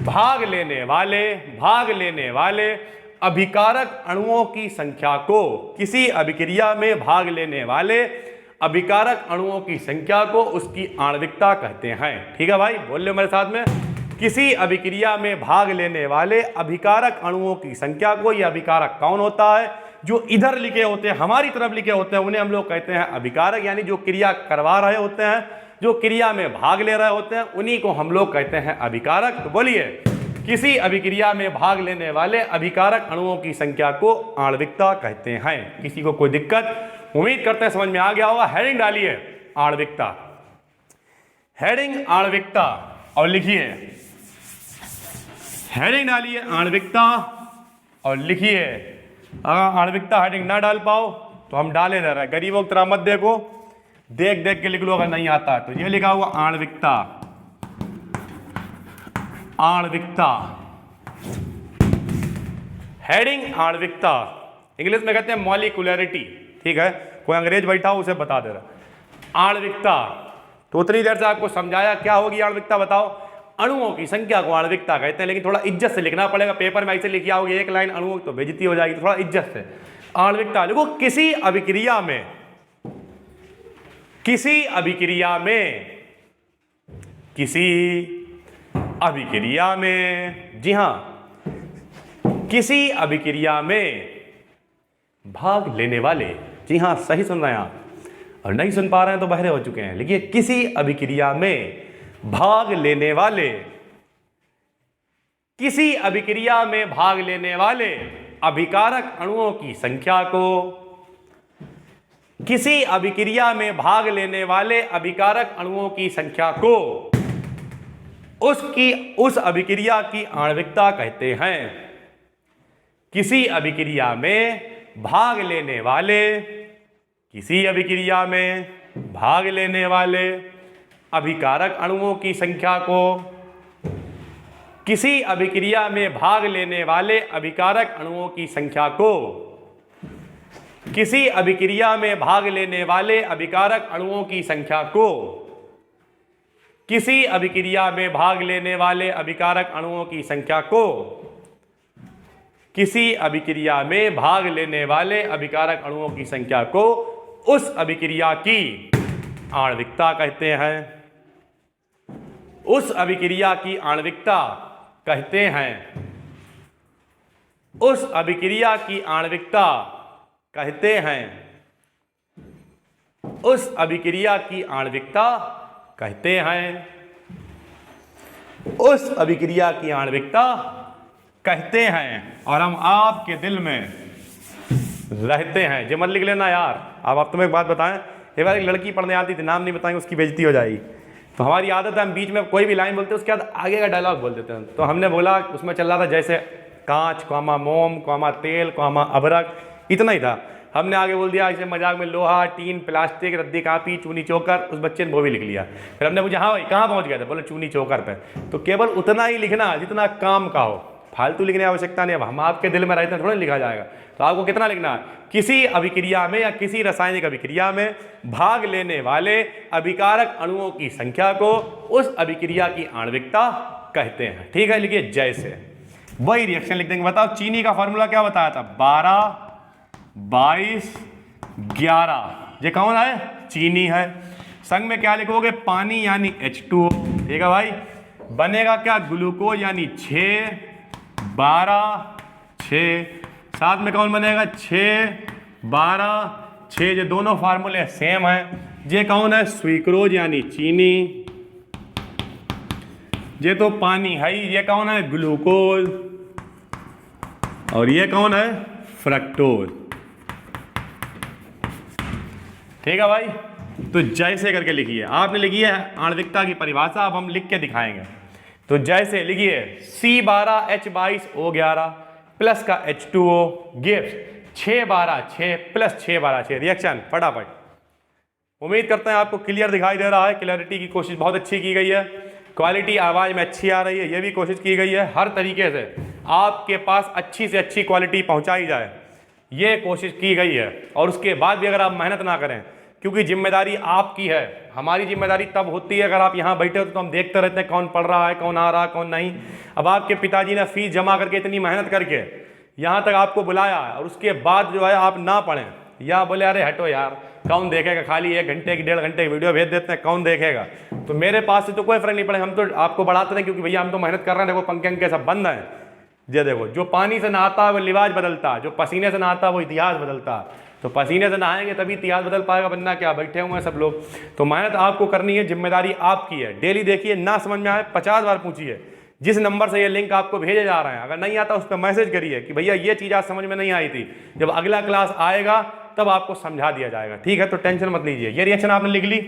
भाग लेने वाले अभिकारक अणुओं की संख्या को, किसी अभिक्रिया में भाग लेने वाले अभिकारक अणुओं की संख्या को उसकी आणविकता कहते हैं। ठीक है भाई, बोल लो मेरे साथ में, किसी अभिक्रिया में भाग लेने वाले अभिकारक अणुओं की संख्या को, यह अभिकारक कौन होता है, जो इधर लिखे होते हैं, हमारी तरफ लिखे होते हैं, उन्हें हम लोग कहते हैं अभिकारक। यानी जो क्रिया करवा रहे होते हैं, जो क्रिया में भाग ले रहे होते हैं, उन्हीं को हम लोग कहते हैं अभिकारक। तो बोलिए, किसी अभिक्रिया में भाग लेने वाले अभिकारक अणुओं की संख्या को आणविकता कहते हैं। किसी को कोई दिक्कत, उम्मीद करते हैं समझ में आ गया होगा। हेडिंग डालिए आणविकता, हेडिंग आणविकता, और लिखिए, हेडिंग डालिए आणविकता और लिखिए। अगर आणविकता हेडिंग ना डाल पाओ तो हम डाले दे रहे हैं, गरीबों की तरह मत देखो, देख देख के लिख लो। अगर नहीं आता तो ये लिखा हुआ आणविकता, आणविकता, हेडिंग आणविकता। इंग्लिश में कहते हैं मॉलिक्यूलरिटी। ठीक है, कोई अंग्रेज बैठा हो उसे बता दे रहा। आणविकता, तो उतनी देर से आपको समझाया क्या होगी आणविकता, बताओ। अणुओं की संख्या को आणविकता कहते हैं, लेकिन थोड़ा इज्जत से लिखना पड़ेगा। पेपर में ऐसे लिखी आओगे एक लाइन अणुओं तो बेइज्जती हो जाएगी, तो थोड़ा इज्जत से आणविकता लिखो। किसी अभिक्रिया में, किसी अभिक्रिया में, किसी अभिक्रिया में, जी हां, किसी अभिक्रिया में भाग लेने वाले, जी हां सही सुन रहे हैं आप, और नहीं सुन पा रहे हैं तो बहरे हो चुके हैं। लिखिए, किसी अभिक्रिया में भाग लेने वाले, किसी अभिक्रिया में भाग लेने वाले अभिकारक अणुओं की संख्या को, किसी अभिक्रिया में भाग लेने वाले अभिकारक अणुओं की संख्या को उस अभिक्रिया की आणविकता कहते हैं। किसी अभिक्रिया में भाग लेने वाले, किसी अभिक्रिया में भाग लेने वाले अभिकारक अणुओं की संख्या को, किसी अभिक्रिया में भाग लेने वाले अभिकारक अणुओं की संख्या को, किसी अभिक्रिया में भाग लेने वाले अभिकारक अणुओं की संख्या को, किसी अभिक्रिया में भाग लेने वाले अभिकारक अणुओं की संख्या को, किसी अभिक्रिया में भाग लेने वाले अभिकारक अणुओं की संख्या को उस अभिक्रिया की आणविकता कहते हैं। उस अभिक्रिया की आणविकता कहते हैं। उस अभिक्रिया की आणविकता कहते हैं। उस अभिक्रिया की आणविकता कहते हैं। उस अभिक्रिया की आणविकता कहते हैं। और हम आपके दिल में रहते हैं। जो मत लिख लेना यार। अब तुम्हें एक बात बताएं, एक बार एक लड़की पढ़ने आती थी, नाम नहीं बताएंगे, उसकी बेइज्जती हो जाएगी। तो हमारी आदत है, हम बीच में कोई भी लाइन बोलते हैं उसके बाद आगे का डायलॉग बोल देते हैं। तो हमने बोला, उसमें चल रहा था जैसे कांच कॉमा मोम कॉमा तेल कॉमा अभरक, इतना ही था। हमने आगे बोल दिया ऐसे मजाक में लोहा, टीन, प्लास्टिक, रद्दी, कापी, चूनी चोकर। उस बच्चे ने वो भी लिख लिया। फिर हमने पूछा, हाँ भाई कहाँ पहुँच गया था? बोले चूनी चोकर पे। तो केवल उतना ही लिखना जितना काम का हो, फालतू लिखने की आवश्यकता नहीं। अब हम आपके दिल में रहते हैं, थोड़ा लिखा जाएगा। तो आपको कितना लिखना है? किसी अभिक्रिया में या किसी रासायनिक अभिक्रिया में भाग लेने वाले अभिकारक अणुओं की संख्या को उस अभिक्रिया की आणविकता कहते हैं। ठीक है, लिखिए जैसे वही रिएक्शन लिख देंगे। बताओ चीनी का फॉर्मूला क्या बताया था? 12, 22, 11। ये कौन है? चीनी है। संग में क्या लिखोगे? पानी यानी H2O। ठीक है भाई। बनेगा क्या? ग्लूकोज यानी 6, 12, 6। साथ में कौन बनेगा? 6, 12, 6। ये दोनों फार्मूले सेम है। ये कौन है? स्वीक्रोज यानी चीनी। ये तो पानी है ही। ये कौन है? ग्लूकोज। और ये कौन है? फ्रक्टोज। ठीक है भाई। तो जैसे करके लिखिए। आपने लिखी है आणविकता की परिभाषा, अब हम लिख के दिखाएंगे। तो जैसे लिखिए, C12H22O11 प्लस का H2O गिव्स 612 प्लस 612 रिएक्शन। फटाफट। उम्मीद करते हैं आपको क्लियर दिखाई दे रहा है। क्लैरिटी की कोशिश बहुत अच्छी की गई है। क्वालिटी आवाज़ में अच्छी आ रही है, ये भी कोशिश की गई है। हर तरीके से आपके पास अच्छी से अच्छी क्वालिटी पहुंचाई जाए, ये कोशिश की गई है। और उसके बाद भी अगर आप मेहनत ना करें, क्योंकि जिम्मेदारी आपकी है। हमारी जिम्मेदारी तब होती है अगर आप यहाँ बैठे हो तो हम देखते रहते हैं कौन पढ़ रहा है, कौन आ रहा है, कौन नहीं। अब आपके पिताजी ने फीस जमा करके इतनी मेहनत करके यहाँ तक आपको बुलाया और उसके बाद जो है आप ना पढ़ें या बोले अरे हटो यार कौन देखेगा, खाली 1 घंटे की 1.5 घंटे की वीडियो भेज देते हैं, कौन देखेगा। तो मेरे पास से तो कोई फर्क नहीं पड़े, हम तो आपको बढ़ाते हैं क्योंकि भैया हम तो मेहनत कर रहे हैं। देखो पंखे अंके सब बंद हैं। ये देखो, जो पानी से नहाता है वो लिवाज बदलता है, जो पसीने से नहाता है वो इतिहास बदलता है। तो पसीने से नहाएंगे तभी इतिहास बदल पाएगा, वरना क्या बैठे हुए हैं सब लोग। तो मेहनत आपको करनी है, जिम्मेदारी आपकी है। डेली देखिए, ना समझ में आए 50 बार पूछिए। जिस नंबर से ये लिंक आपको भेजे जा रहे हैं, अगर नहीं आता उस पर मैसेज करिए कि भैया ये चीज़ आज समझ में नहीं आई थी। जब अगला क्लास आएगा तब आपको समझा दिया जाएगा। ठीक है, तो टेंशन मत लीजिए। ये रिएक्शन आपने लिख ली।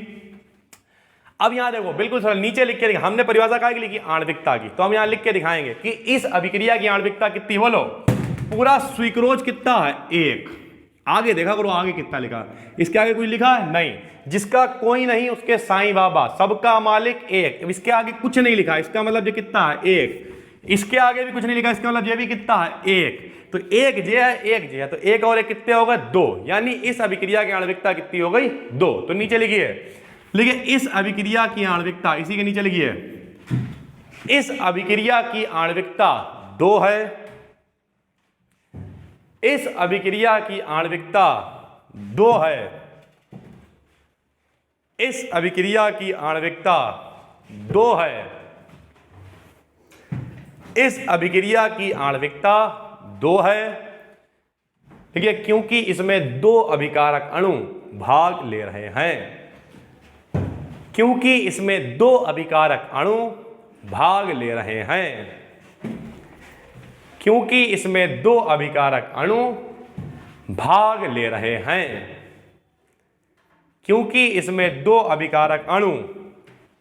अब यहाँ देखो, बिल्कुल सरल, नीचे लिख के दिखा। हमने परिभाषा क्या लिखी? आणविकता की। तो हम यहाँ लिख के दिखाएंगे कि इस अभिक्रिया की आणविकता कितनी। बोलो, पूरा स्वीक्रोज कितना है? 1। आगे देखा करो, आगे कितना लिखा। इसके आगे कुछ लिखा है? नहीं। जिसका कोई नहीं उसके साईं बाबा, सबका मालिक एक। अब इसके आगे कुछ नहीं लिखा, इसका मतलब ये कितना है? 1। इसके आगे भी कुछ नहीं लिखा, इसका मतलब ये भी कितना है? 1। तो 1 जे है, 1 जे है, तो 1 और 1 कितने हो गए? 2। यानी इस अभिक्रिया की आणविकता कितनी हो गई? 2। तो नीचे लिखिए, इस अभिक्रिया की आणविकता, इसी के नीचे लिखिए, इस अभिक्रिया की आणविकता 2 है। इस अभिक्रिया की आणविकता 2 है। इस अभिक्रिया की आणविकता 2 है। इस अभिक्रिया की आणविकता 2 है। ठीक है, क्योंकि इसमें 2 अभिकारक अणु भाग ले रहे हैं, क्योंकि इसमें 2 अभिकारक अणु भाग ले रहे हैं, क्योंकि इसमें 2 अभिकारक अणु भाग ले रहे हैं, क्योंकि इसमें 2 अभिकारक अणु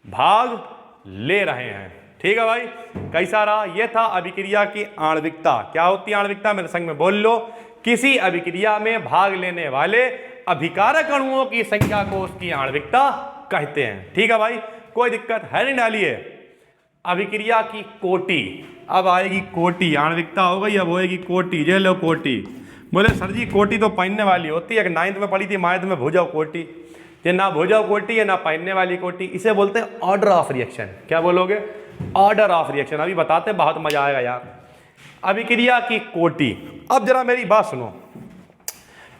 भाग ले रहे हैं। ठीक है भाई, कैसा रहा? यह था अभिक्रिया की आणविकता। क्या होती है आणविकता? मेरे संग में बोल लो। किसी अभिक्रिया में भाग लेने वाले अभिकारक अणुओं की संख्या को उसकी आणविकता कहते हैं। ठीक है भाई, कोई दिक्कत है नहीं, डालिए। अभिक्रिया की कोटि, अब आएगी कोटि, आणविकता हो गई, अब होएगी कोटि। जे लो कोटि। बोले सर जी कोटि तो पहनने वाली होती है, 9th में पढ़ी थी माइथ में, भुजाओ कोटि। ये ना भुजाओ कोटि है ना पहनने वाली कोटि, इसे बोलते हैं ऑर्डर ऑफ रिएक्शन। क्या बोलोगे? Order of reaction. अभी बताते हैं, बहुत मजा आएगा यार। अभिक्रिया की कोटि। अब जरा मेरी बात सुनो,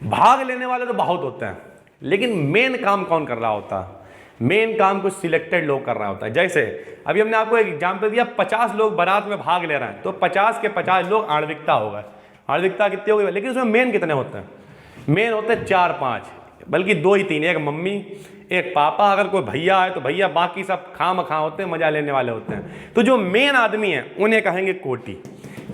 भाग लेने वाले तो बहुत होते हैं, लेकिन मेन काम कौन कर रहा होता है? मेन काम कुछ सिलेक्टेड लोग कर रहा होता है। जैसे अभी हमने आपको एक एग्जाम्पल दिया, 50 लोग बारात में भाग ले रहे हैं, तो 50 के 50 लोग आणविकता हो गए। आणविकता कितनी हो गई? लेकिन उसमें मेन कितने होते हैं? मेन होते हैं 4-5, बल्कि 2 ही 3, एक मम्मी एक पापा, अगर कोई भैया है तो भैया, बाकी सब खाम खा होते हैं, मजा लेने वाले होते हैं। तो जो मेन आदमी है उन्हें कहेंगे कोटि,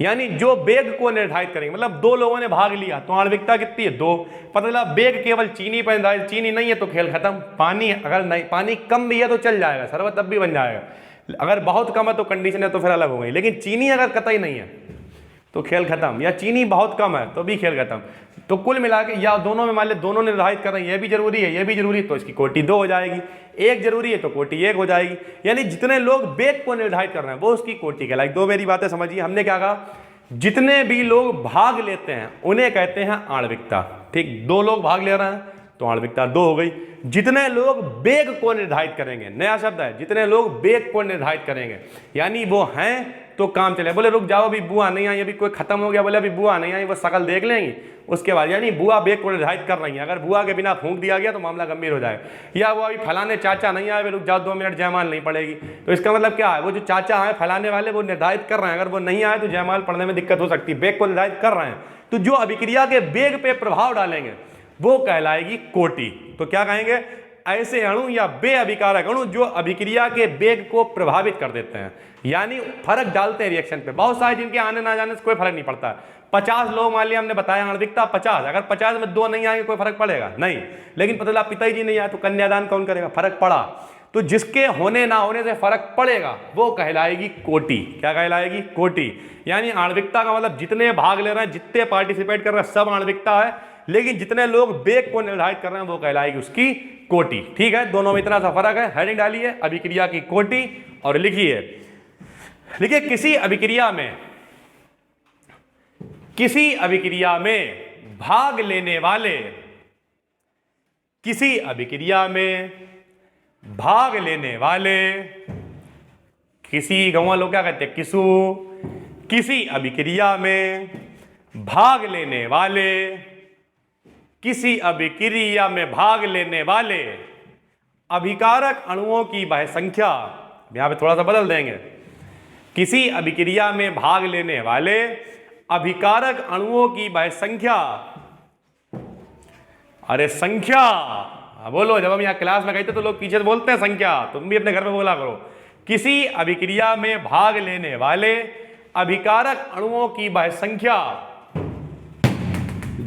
यानी जो वेग को निर्धारित करेंगे। मतलब 2 लोगों ने भाग लिया तो आणविकता कितनी है? 2। पता चला वेग केवल चीनी पर निर्धारित, चीनी नहीं है तो खेल खत्म। पानी अगर नहीं, पानी कम भी है तो चल जाएगा, शरबत तब भी बन जाएगा। अगर बहुत कम है तो कंडीशन है तो फिर अलग हो गई, लेकिन चीनी अगर कतई नहीं है तो खेल खत्म, या चीनी बहुत कम है तो भी खेल खत्म। तो कुल मिला के, या दोनों में मान ले दोनों निर्धारित कर रहे हैं, ये भी जरूरी है ये भी जरूरी है, तो इसकी कोटि 2 हो जाएगी। एक जरूरी है तो कोटि 1 हो जाएगी। यानी जितने लोग वेग को निर्धारित कर रहे हैं वो उसकी कोटि कहलाएगी। 2 मेरी बातें समझिए। हमने क्या कहा? जितने भी लोग भाग लेते हैं उन्हें कहते हैं आणविकता। ठीक, 2 लोग भाग ले रहे हैं तो आणविकता 2 हो गई। जितने लोग वेग को निर्धारित करेंगे, नया शब्द है, जितने लोग वेग को निर्धारित करेंगे, यानी वो हैं तो काम चले। बोले रुक जाओ अभी बुआ नहीं आई, अभी कोई खत्म हो गया, बोले अभी बुआ नहीं आई, वो शकल देख लेंगी उसके बाद, यानी बुआ वेग को निर्धारित कर रही है। अगर बुआ के बिना फूंक दिया गया तो मामला गंभीर हो जाएगा। या वो अभी फलाने चाचा नहीं आए, रुक जाओ 2 मिनट, जयमाल नहीं पड़ेगी। तो इसका मतलब क्या है? वो जो चाचा आए फलाने वाले वो निर्धारित कर रहे हैं, अगर वो नहीं आए तो जयमाल पढ़ने में दिक्कत हो सकती है। वेग को निर्धारित कर रहे हैं, तो जो अभिक्रिया के वेग पे प्रभाव डालेंगे वो कहलाएगी कोटि। तो क्या कहेंगे? ऐसे अणु या वे अभिकारक अणु जो अभिक्रिया के वेग को प्रभावित कर देते हैं, यानी फर्क डालते हैं रिएक्शन पे। बहुत सारे जिनके आने ना जाने से कोई फर्क नहीं पड़ता। 50 लोग मान लिया, हमने बताया आणविकता 50, अगर 50 में 2 नहीं आएंगे कोई फर्क पड़ेगा नहीं। लेकिन पता चला पिताजी नहीं आए तो कन्यादान कौन करेगा? फर्क पड़ा। तो जिसके होने ना होने से फर्क पड़ेगा वो कहलाएगी कोटि। क्या कहलाएगी? कोटि। यानी आणविकता का मतलब जितने भाग ले रहे हैं, जितने पार्टिसिपेट कर रहे हैं, सब आणविकता है, लेकिन जितने लोग वेग को निर्धारित कर रहे हैं वो कहलाएगी उसकी कोटि। ठीक है, दोनों में इतना सा फर्क है। हेडिंग डालिए अभिक्रिया की कोटि और लिखिए किसी अभिक्रिया में, किसी अभिक्रिया में भाग लेने वाले, किसी अभिक्रिया में भाग लेने वाले, किसी गाँव लोग क्या कहते हैं? किसु। किसी अभिक्रिया में भाग लेने वाले, किसी अभिक्रिया में भाग लेने वाले अभिकारक अणुओं की वह संख्या, यहां पे थोड़ा सा बदल देंगे, किसी अभिक्रिया में भाग लेने वाले अभिकारक अणुओं की वह संख्या। अरे संख्या बोलो, जब हम यहाँ क्लास में गए थे तो लोग पीछे से बोलते हैं संख्या, तुम भी अपने घर में बोला करो। किसी अभिक्रिया में भाग लेने वाले अभिकारक अणुओं की वह संख्या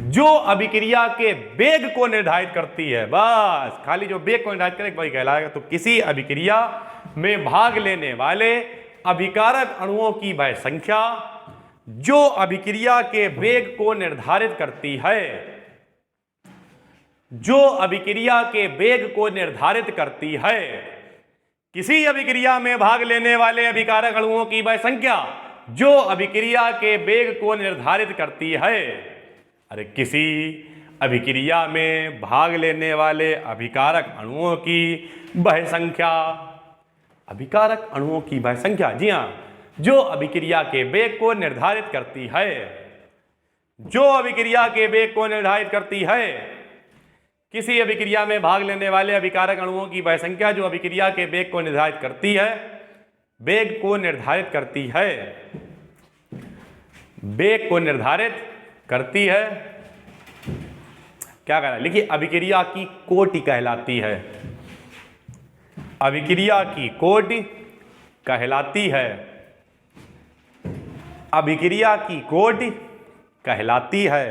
जो अभिक्रिया के वेग को निर्धारित करती है। बस खाली जो वेग को निर्धारित करे वही कहलाएगा। तो किसी अभिक्रिया में भाग लेने वाले अभिकारक अणुओं की वह संख्या जो अभिक्रिया के वेग को निर्धारित करती है, जो अभिक्रिया के वेग को निर्धारित करती है। किसी अभिक्रिया में भाग लेने वाले अभिकारक अणुओं की वह संख्या जो अभिक्रिया के वेग को निर्धारित करती है। अरे किसी अभिक्रिया में भाग लेने वाले अभिकारक अणुओं की वह संख्या, अभिकारक अणुओं की वह संख्या, जी हां, जो अभिक्रिया के वेग को निर्धारित करती है, जो अभिक्रिया के वेग को निर्धारित करती है। किसी अभिक्रिया में भाग लेने वाले अभिकारक अणुओं की वह संख्या जो अभिक्रिया के वेग को निर्धारित करती है, वेग को निर्धारित करती है, वेग को निर्धारित करती है। क्या कहलाती है? लिखिए, अभिक्रिया की कोटि कहलाती है। अभिक्रिया की कोटि कहलाती है। अभिक्रिया की कोटि कहलाती है।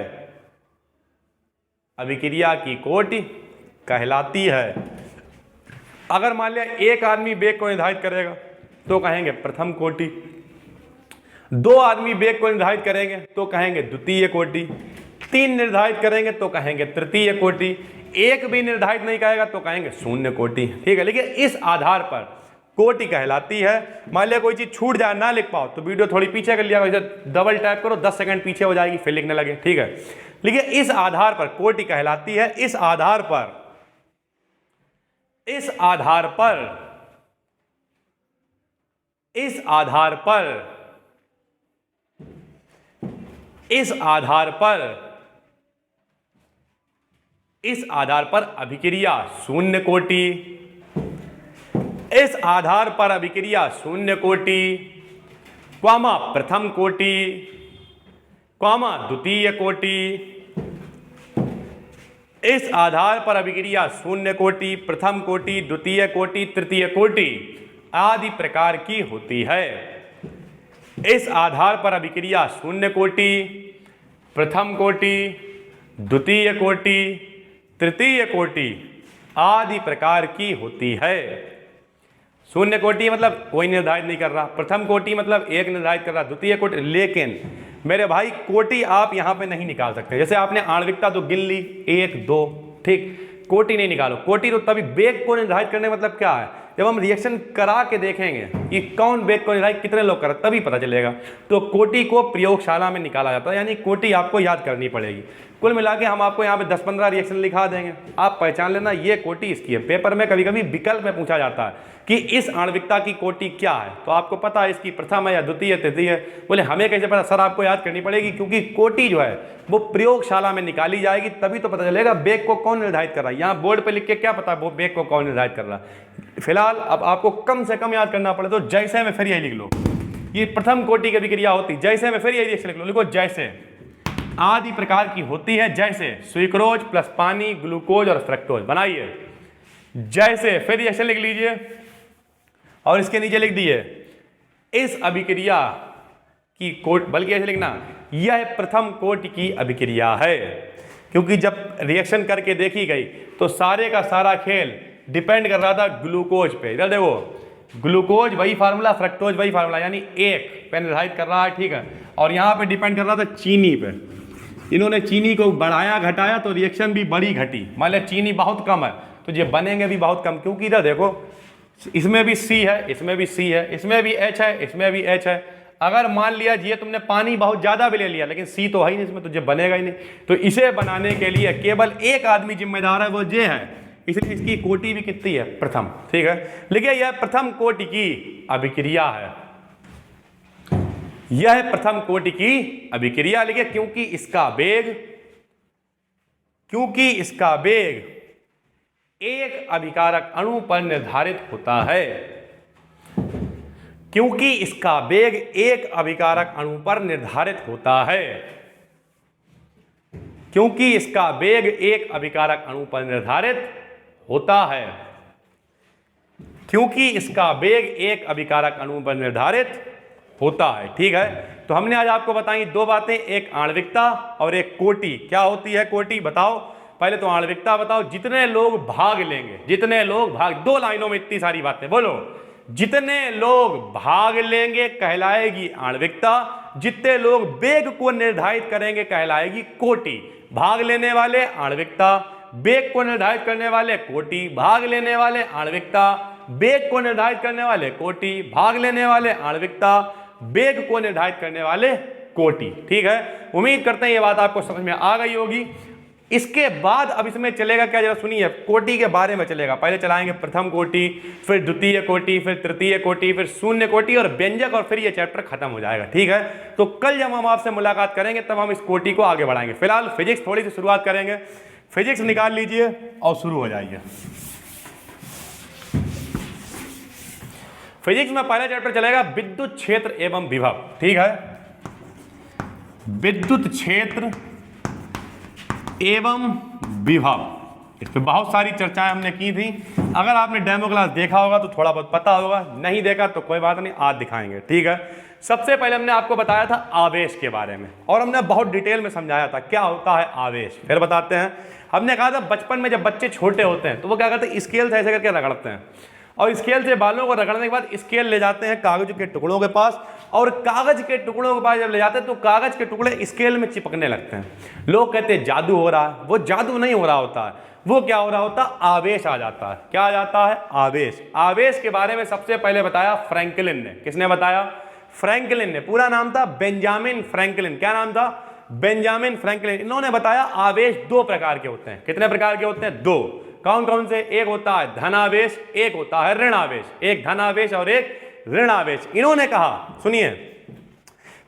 अभिक्रिया की कोटि कहलाती है। अगर मान लिया एक आदमी वेग को निर्धारित करेगा तो कहेंगे प्रथम कोटि, दो आदमी वेग को निर्धारित करेंगे तो कहेंगे द्वितीय कोटि, तीन निर्धारित करेंगे तो कहेंगे तृतीय कोटि, एक भी निर्धारित नहीं करेगा तो कहेंगे शून्य कोटि। ठीक है, लेकिन इस आधार पर कोटि कहलाती है। मान लिया कोई चीज छूट जाए, ना लिख पाओ तो वीडियो थोड़ी पीछे कर लिया, डबल टैप करो, 10 सेकंड पीछे हो जाएगी, फिर लिखने लगे। ठीक है, लेकिन इस आधार पर कोटि कहलाती है। इस आधार पर इस आधार पर इस आधार पर इस आधार पर इस आधार पर अभिक्रिया शून्य कोटि, इस आधार पर अभिक्रिया शून्य कोटि, क्वामा प्रथम कोटि, क्वामा द्वितीय कोटि, इस आधार पर अभिक्रिया शून्य कोटि, प्रथम कोटि, द्वितीय कोटि, तृतीय कोटि आदि प्रकार की होती है। इस आधार पर अभिक्रिया शून्य कोटि, प्रथम कोटि, द्वितीय कोटि, तृतीय कोटि आदि प्रकार की होती है। शून्य कोटि मतलब कोई निर्धारित नहीं कर रहा, प्रथम कोटि मतलब एक निर्धारित कर रहा, द्वितीय कोटि। लेकिन मेरे भाई कोटि आप यहां पे नहीं निकाल सकते। जैसे आपने आणविकता तो गिन ली 1 2, ठीक, कोटि नहीं निकालो। कोटि तो तभी वेग को निर्धारित करने मतलब क्या है, जब हम रिएक्शन करा के देखेंगे कि कौन वेग को निर्धारित कितने लोग कर, तभी पता चलेगा। तो कोटि को प्रयोगशाला में निकाला जाता है, यानी कोटि आपको याद करनी पड़ेगी। कुल मिला के हम आपको यहाँ पे 10-15 रिएक्शन लिखा देंगे, आप पहचान लेना ये कोटि इसकी है। पेपर में कभी कभी विकल्प में पूछा जाता है कि इस आणविकता की कोटि क्या है, तो आपको पता है इसकी प्रथम है या द्वितीय तृतीय है। बोले हमें कैसे पता? सर आपको याद करनी पड़ेगी, क्योंकि कोटि जो है वो प्रयोगशाला में निकाली जाएगी, तभी तो पता चलेगा वेग को कौन निर्धारित कर रहा है। यहाँ बोर्ड पे लिख के क्या पता वो वेग को कौन निर्धारित कर रहा है। फिलहाल अब आपको कम से कम याद करना पड़े तो जैसे में फिर यही लिख लो, ये प्रथम कोटि की अभिक्रिया होती, जैसे में फिर यही रिएक्शन लिख लो। लिखो जैसे आदि प्रकार की होती है, जैसे सुक्रोज प्लस पानी, ग्लूकोज और फ्रक्टोज। बनाइए जैसे, फिर रिएक्शन लिख लीजिए और इसके नीचे लिख दिए इस अभिक्रिया की कोट, बल्कि ऐसे लिखना यह प्रथम कोटि की अभिक्रिया है। क्योंकि जब रिएक्शन करके देखी गई तो सारे का सारा खेल डिपेंड कर रहा था ग्लूकोज पे। इधर देखो, ग्लूकोज वही फार्मूला, फ्रक्टोज वही फार्मूला, यानी एक पे निर्धारित कर रहा है, ठीक है। और यहाँ पे डिपेंड कर रहा था चीनी पे। इन्होंने चीनी को बढ़ाया घटाया तो रिएक्शन भी बड़ी घटी। मान लिया चीनी बहुत कम है तो ये बनेंगे भी बहुत कम, क्योंकि इधर देखो इसमें भी C है, इसमें भी C है, इसमें भी H है, इसमें भी H है। अगर मान लिया ये तुमने पानी बहुत ज्यादा भी ले लिया लेकिन C तो है ही नहीं इसमें, तो ये बनेगा ही नहीं। तो इसे बनाने के लिए केवल एक आदमी जिम्मेदार है, वो ये है, इसलिए इसकी कोटि भी कितनी है? प्रथम। ठीक है, लिखिए यह प्रथम कोटि की अभिक्रिया है, यह प्रथम कोटि की अभिक्रिया। लिखिए क्योंकि इसका वेग एक अभिकारक अणु पर निर्धारित होता है। क्योंकि इसका वेग एक अभिकारक अणु पर निर्धारित होता है। क्योंकि इसका वेग एक अभिकारक अणु पर निर्धारित होता है। क्योंकि इसका वेग एक अभिकारक अणु पर निर्धारित होता है। ठीक है, तो हमने आज आपको बताई दो बातें, एक आणविकता और एक कोटि। क्या होती है कोटि बताओ? पहले तो आणविकता बताओ। जितने लोग भाग लेंगे, जितने लोग भाग, 2 लाइनों में इतनी सारी बातें बोलो। जितने लोग भाग लेंगे कहलाएगी आणविकता, जितने लोग वेग को निर्धारित करेंगे कहलाएगी कोटि। भाग लेने वाले आणविकता, वेग को निर्धारित करने वाले कोटि। भाग लेने वाले आणविकता, वेग को निर्धारित करने वाले कोटि। भाग लेने वाले आणविकता, वेग को निर्धारित करने वाले कोटि। ठीक है, उम्मीद करते हैं ये बात आपको समझ में आ गई होगी। इसके बाद अब इसमें चलेगा क्या, जरा सुनिए, कोटि के बारे में चलेगा। पहले चलाएंगे प्रथम कोटि, फिर द्वितीय कोटि, फिर तृतीय कोटि, फिर शून्य कोटि और व्यंजक, और फिर ये चैप्टर खत्म हो जाएगा। ठीक है, तो कल जब हम आपसे मुलाकात करेंगे तब हम इस कोटि को आगे बढ़ाएंगे। फिलहाल फिजिक्स थोड़ी सी शुरुआत करेंगे। फिजिक्स निकाल लीजिए और शुरू हो जाइए। फिजिक्स में पहला चैप्टर चलेगा विद्युत क्षेत्र एवं विभव। ठीक है, विद्युत क्षेत्र एवं विभव। इस पर बहुत सारी चर्चाएं हमने की थी। अगर आपने डेमो क्लास देखा होगा तो थोड़ा बहुत पता होगा, नहीं देखा तो कोई बात नहीं, आज दिखाएंगे, ठीक है। सबसे पहले हमने आपको बताया था आवेश के बारे में, और हमने बहुत डिटेल में समझाया था क्या होता है आवेश। फिर बताते हैं, हमने कहा था बचपन में जब बच्चे छोटे होते हैं तो वो क्या करते हैं, स्केल से ऐसे करके रगड़ते हैं, और स्केल से बालों को रगड़ने के बाद स्केल ले जाते हैं कागज के टुकड़ों के पास, और कागज के टुकड़ों के पास जब ले जाते हैं तो कागज के टुकड़े स्केल में चिपकने लगते हैं। लोग कहते हैं जादू हो रहा है, वो जादू नहीं हो रहा होता है, वो क्या हो रहा होता है, आवेश आ जाता है। क्या आ जाता है, आवेश। आवेश के बारे में सबसे पहले बताया फ्रैंकलिन ने। किसने बताया, फ्रैंकलिन ने। पूरा नाम था बेंजामिन फ्रैंकलिन। क्या नाम था, बेंजामिन फ्रैंकलिन। इन्होंने बताया आवेश दो प्रकार के होते हैं। कितने प्रकार के होते हैं, दो। कौन कौन से, एक होता है धनावेश, एक होता है ऋण आवेश। एक धनावेश और एक ऋण आवेश। इन्होंने कहा, सुनिए,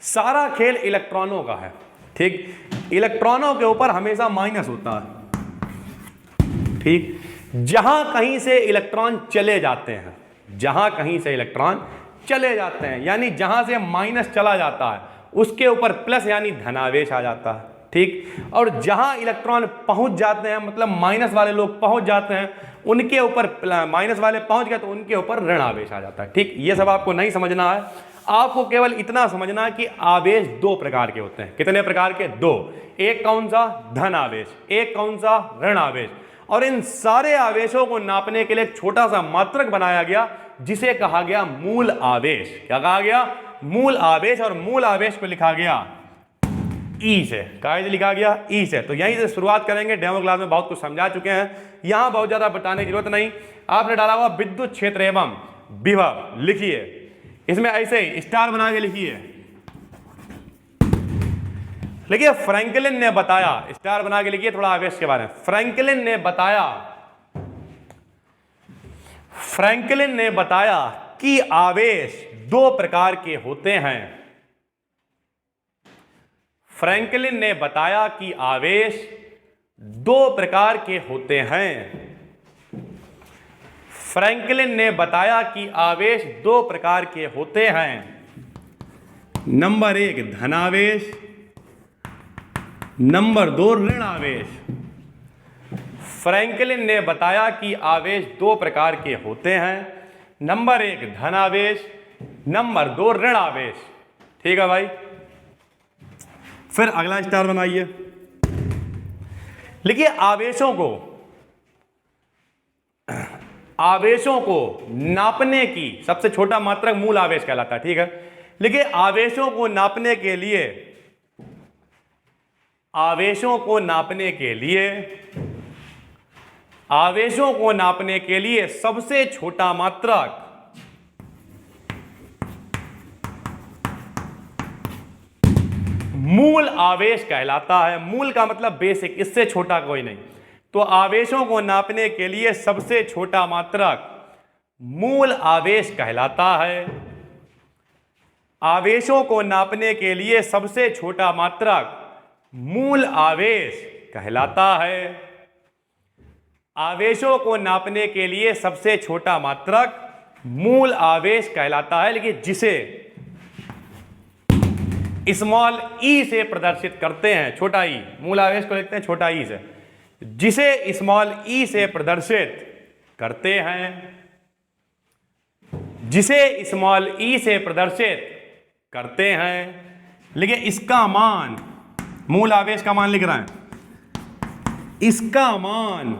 सारा खेल इलेक्ट्रॉनों का है, ठीक। इलेक्ट्रॉनों के ऊपर हमेशा माइनस होता है, ठीक। जहां कहीं से इलेक्ट्रॉन चले जाते हैं, जहां कहीं से इलेक्ट्रॉन चले जाते हैं, यानी जहां से माइनस चला जाता है उसके ऊपर प्लस यानी धनावेश आ जाता है, ठीक। और जहां इलेक्ट्रॉन पहुंच जाते हैं, मतलब माइनस वाले लोग पहुंच जाते हैं, उनके ऊपर माइनस वाले पहुंच गए तो उनके ऊपर ऋण आवेश आ जाता है, ठीक। ये सब आपको नहीं समझना है, आपको केवल इतना समझना है कि आवेश दो प्रकार के होते हैं। कितने प्रकार के, दो। एक कौन सा, धन आवेश, एक कौन सा, ऋण आवेश। और इन सारे आवेशों को नापने के लिए एक छोटा सा मात्रक बनाया गया जिसे कहा गया मूल आवेश। क्या कहा गया, मूल आवेश। और मूल आवेश को लिखा गया ई से। कहाँ से लिखा गया, ई से। तो यहीं से शुरुआत करेंगे। डेमो क्लास में बहुत कुछ समझा चुके हैं, यहां बहुत ज्यादा बताने की जरूरत नहीं। आपने डाला हुआ विद्युत क्षेत्र एवं विभव, लिखिए इसमें ऐसे ही स्टार बना के लिखिए। देखिए फ्रैंकलिन ने बताया, स्टार बना के लिखिए थोड़ा आवेश के बारे में। फ्रैंकलिन ने बताया कि आवेश दो प्रकार के होते हैं। फ्रैंकलिन ने बताया कि आवेश दो प्रकार के होते हैं। फ्रैंकलिन ने बताया कि आवेश दो प्रकार के होते हैं। नंबर एक धनावेश, नंबर दो ऋण आवेश। फ्रैंकलिन ने बताया कि आवेश दो प्रकार के होते हैं। नंबर एक धनावेश, नंबर दो ऋण आवेश, ठीक है भाई। फिर अगला स्टार बनाइए, लिखिए आवेशों को नापने की सबसे छोटा मात्रक मूल आवेश कहलाता है, ठीक है। लिखिए आवेशों को नापने के लिए सबसे छोटा मात्रक मूल आवेश कहलाता है। मूल का मतलब बेसिक, इससे छोटा कोई नहीं। तो आवेशों को नापने के लिए सबसे छोटा मात्रक मूल आवेश कहलाता है। आवेशों को नापने के लिए सबसे छोटा मात्रक मूल आवेश कहलाता है। आवेशों को नापने के लिए सबसे छोटा मात्रक मूल आवेश कहलाता है। लेकिन जिसे स्मॉल ई से प्रदर्शित करते हैं, छोटा ई, मूल आवेश को लिखते हैं छोटा ई से, जिसे स्मॉल ई से प्रदर्शित करते हैं, जिसे स्मॉल ई से प्रदर्शित करते हैं। लेकिन इसका मान, मूल आवेश का मान लिख रहा है, इसका मान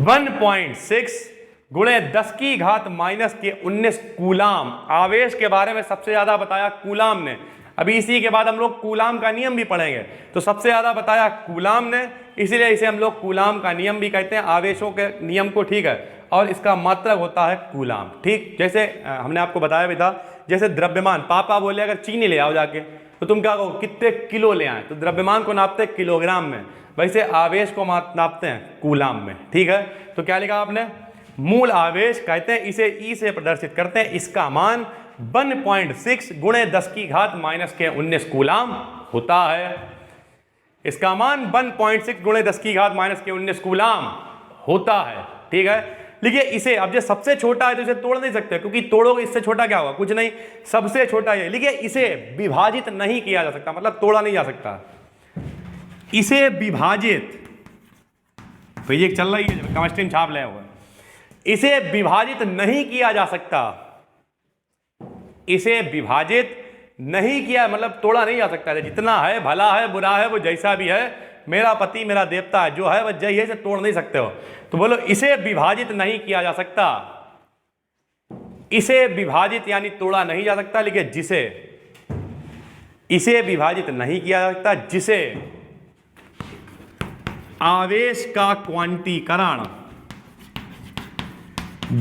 1.6 गुणे 10 की घात माइनस के 19 कूलाम। आवेश के बारे में सबसे ज्यादा बताया कूलाम ने। अभी इसी के बाद हम लोग कूलाम का नियम भी पढ़ेंगे, तो सबसे ज्यादा बताया कूलाम ने, इसीलिए इसे हम लोग कूलाम का नियम भी कहते हैं, आवेशों के नियम को, ठीक है। और इसका मात्रक होता है कूलाम, ठीक। जैसे हमने आपको बताया भी था, जैसे द्रव्यमान, पापा बोले अगर चीनी ले आओ जाके, तो तुम क्या कहो, कितने किलो ले आए, तो द्रव्यमान को नापते हैं किलोग्राम में, वैसे आवेश को नापते हैं कूलाम में, ठीक है। तो क्या लिखा आपने, मूल आवेश कहते हैं, इसे ई से प्रदर्शित करते हैं, इसका मान 1.6 गुणे 10 की घात माइनस के 19 कूलाम होता है। इसका मान 1.6 गुणे 10 की घात माइनस के 19 कूलाम होता है, ठीक है। देखिए इसे, अब जो सबसे छोटा है तो इसे तोड़ नहीं सकते, क्योंकि तोड़ोगे इससे छोटा क्या होगा, कुछ नहीं, सबसे छोटा है। देखिए इसे विभाजित नहीं किया जा सकता, मतलब तोड़ा नहीं जा सकता। इसे विभाजित, फिजिक्स चल रही है, केमिस्ट्री में छाप ले हुआ, इसे विभाजित नहीं किया जा सकता, इसे विभाजित नहीं किया मतलब तोड़ा नहीं जा सकता। जितना है, भला है बुरा है, वो जैसा भी है, मेरा पति मेरा देवता है, जो है वह जय है, से तोड़ नहीं सकते हो। तो बोलो इसे विभाजित नहीं किया जा सकता, इसे विभाजित यानी तोड़ा नहीं जा सकता, लेकिन जिसे, इसे विभाजित नहीं किया जा सकता जिसे आवेश का क्वांटीकरण,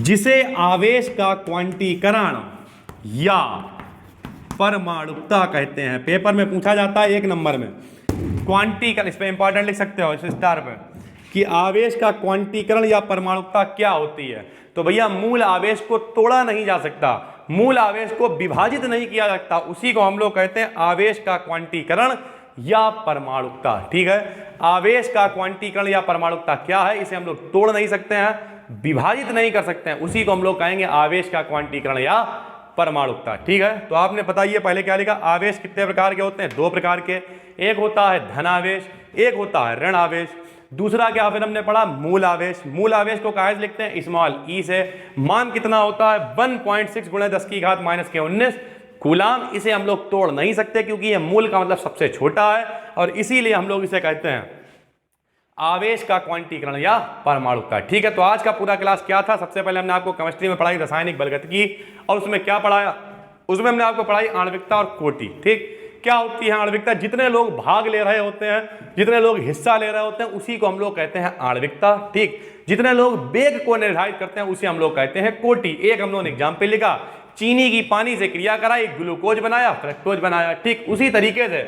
जिसे आवेश का क्वांटीकरण या परमाणुकता कहते हैं। पेपर में पूछा जाता है 1 नंबर में क्वांटीकरण, इस पे इंपॉर्टेंट लिख सकते हो इस स्टार पे, कि आवेश का क्वांटीकरण या परमाणुकता क्या होती है। तो भैया मूल आवेश को तोड़ा नहीं जा सकता, मूल आवेश को विभाजित नहीं किया जा सकता, उसी को हम लोग कहते हैं आवेश का क्वांटीकरण या परमाणुकता। ठीक है, आवेश का क्वांटीकरण या परमाणुकता क्या है, इसे हम लोग तोड़ नहीं सकते हैं, विभाजित नहीं कर सकते हैं, उसी को हम लोग कहेंगे आवेश का क्वांटीकरण या परमाणुकता। ठीक है, तो आपने बताइए पहले क्या लिखा, आवेश कितने प्रकार के होते हैं, 2 प्रकार के, एक होता है धन आवेश, एक होता है ऋण आवेश। दूसरा क्या फिर हमने पढ़ा, मूल आवेश। मूल आवेश को कहाँ से लिखते हैं, स्मॉल ई से। मान कितना होता है 1.6 × 10⁻⁻19 कूलाम। इसे हम लोग तोड़ नहीं सकते क्योंकि ये मूल का मतलब सबसे छोटा है, और इसीलिए हम लोग इसे कहते हैं आवेश का क्वांटीकरण या परमाणुकता। ठीक है, तो आज का पूरा क्लास क्या था, सबसे पहले हमने आपको केमिस्ट्री में पढ़ाई रासायनिक बलगतिकी, और उसमें क्या पढ़ाया, उसमें हमने आपको पढ़ाई आणविकता और कोटि। ठीक, क्या होती है आणविकता, जितने लोग भाग ले रहे होते हैं, जितने लोग हिस्सा ले रहे होते हैं, उसी को हम लोग कहते हैं आणविकता। ठीक, जितने लोग वेग को निर्धारित करते हैं उसे हम लोग कहते हैं कोटि। एक हम लोगों ने एग्जाम्पल लिखा, चीनी की पानी से क्रिया कराई, ग्लूकोज बनाया, फ्रक्टोज बनाया। ठीक, उसी तरीके से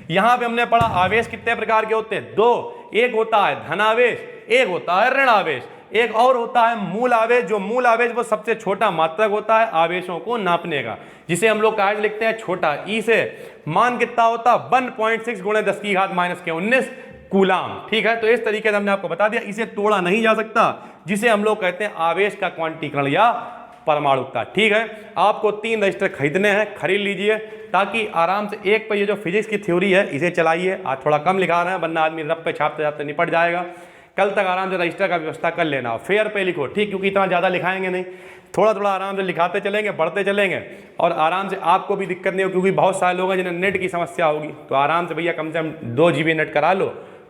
यहां पे हमने पढ़ा आवेश कितने प्रकार के होते हैं, 2, एक होता है धन आवेश, एक होता है ऋण आवेश, एक और होता है मूल आवेश। जो मूल आवेश वो सबसे छोटा मात्रक होता है आवेशों को नापने का, जिसे हम लोग कहा लिखते हैं छोटा ई से। मान कितना होता है 1.6 × 10⁻⁻19 कूलाम। ठीक है, तो इस तरीके से हमने आपको बता दिया, इसे तोड़ा नहीं जा सकता, जिसे हम लोग कहते हैं आवेश का क्वांटीकरण या परमाणुकता। ठीक है, आपको 3 रजिस्टर खरीदने हैं, खरीद लीजिए ताकि आराम से एक पे ये जो फिजिक्स की थ्योरी है इसे चलाइए। आज थोड़ा कम लिखा रहे हैं वरना आदमी रब पे छापते जाते निपट जाएगा। कल तक आराम से रजिस्टर का व्यवस्था कर लेना, फेयर पे लिखो। ठीक, क्योंकि इतना ज़्यादा लिखाएंगे नहीं, थोड़ा थोड़ा आराम से लिखाते चलेंगे, बढ़ते चलेंगे, और आराम से आपको भी दिक्कत नहीं हो, क्योंकि बहुत सारे लोग हैं जिन्हें नेट की समस्या होगी। तो आराम से भैया कम से कम 2 GB नेट करा लो,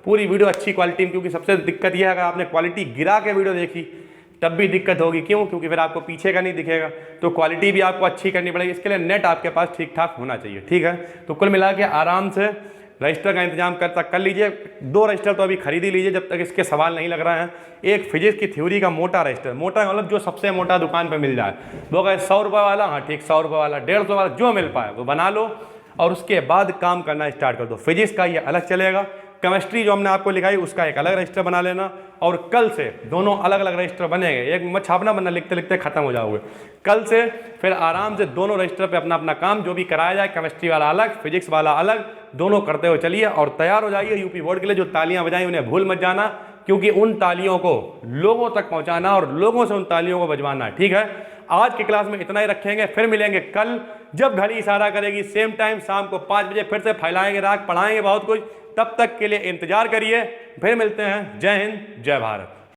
पूरी वीडियो अच्छी क्वालिटी में, क्योंकि सबसे दिक्कत यह है अगर आपने क्वालिटी गिरा के वीडियो देखी तब भी दिक्कत होगी। क्यों, क्योंकि फिर आपको पीछे का नहीं दिखेगा, तो क्वालिटी भी आपको अच्छी करनी पड़ेगी। इसके लिए नेट आपके पास ठीक ठाक होना चाहिए। ठीक है, तो कुल मिला के आराम से रजिस्टर का इंतजाम कर लीजिए। 2 रजिस्टर तो अभी खरीद ही लीजिए जब तक इसके सवाल नहीं लग रहे हैं। एक फिजिक्स की थ्योरी का मोटा रजिस्टर, मोटा मतलब जो सबसे मोटा दुकान पर मिल जाए, वो अगर 100 रुपये वाला, हाँ ठीक 100 रुपये वाला, 150 वाला, जो मिल पाए वो बना लो, और उसके बाद काम करना स्टार्ट कर दो। फिजिक्स का ये अलग चलेगा, केमिस्ट्री जो हमने आपको लिखाई उसका एक अलग रजिस्टर बना लेना, और कल से दोनों अलग अलग रजिस्टर बनेंगे। एक मत छापना वरना लिखते लिखते खत्म हो जाओगे। कल से फिर आराम से दोनों रजिस्टर पे अपना अपना काम जो भी कराया जाए, केमिस्ट्री वाला अलग, फिजिक्स वाला अलग, दोनों करते हुए चलिए और तैयार हो जाइए यूपी बोर्ड के लिए। जो तालियां बजाई उन्हें भूल मत जाना, क्योंकि उन तालियों को लोगों तक पहुंचाना और लोगों से उन तालियों को बजवाना। ठीक है, आज की क्लास में इतना ही रखेंगे, फिर मिलेंगे कल जब घड़ी इशारा करेगी, सेम टाइम शाम को 5 बजे फिर से फैलाएंगे राग, पढ़ाएंगे बहुत कुछ। तब तक के लिए इंतजार करिए, फिर मिलते हैं। जय हिंद, जय भारत।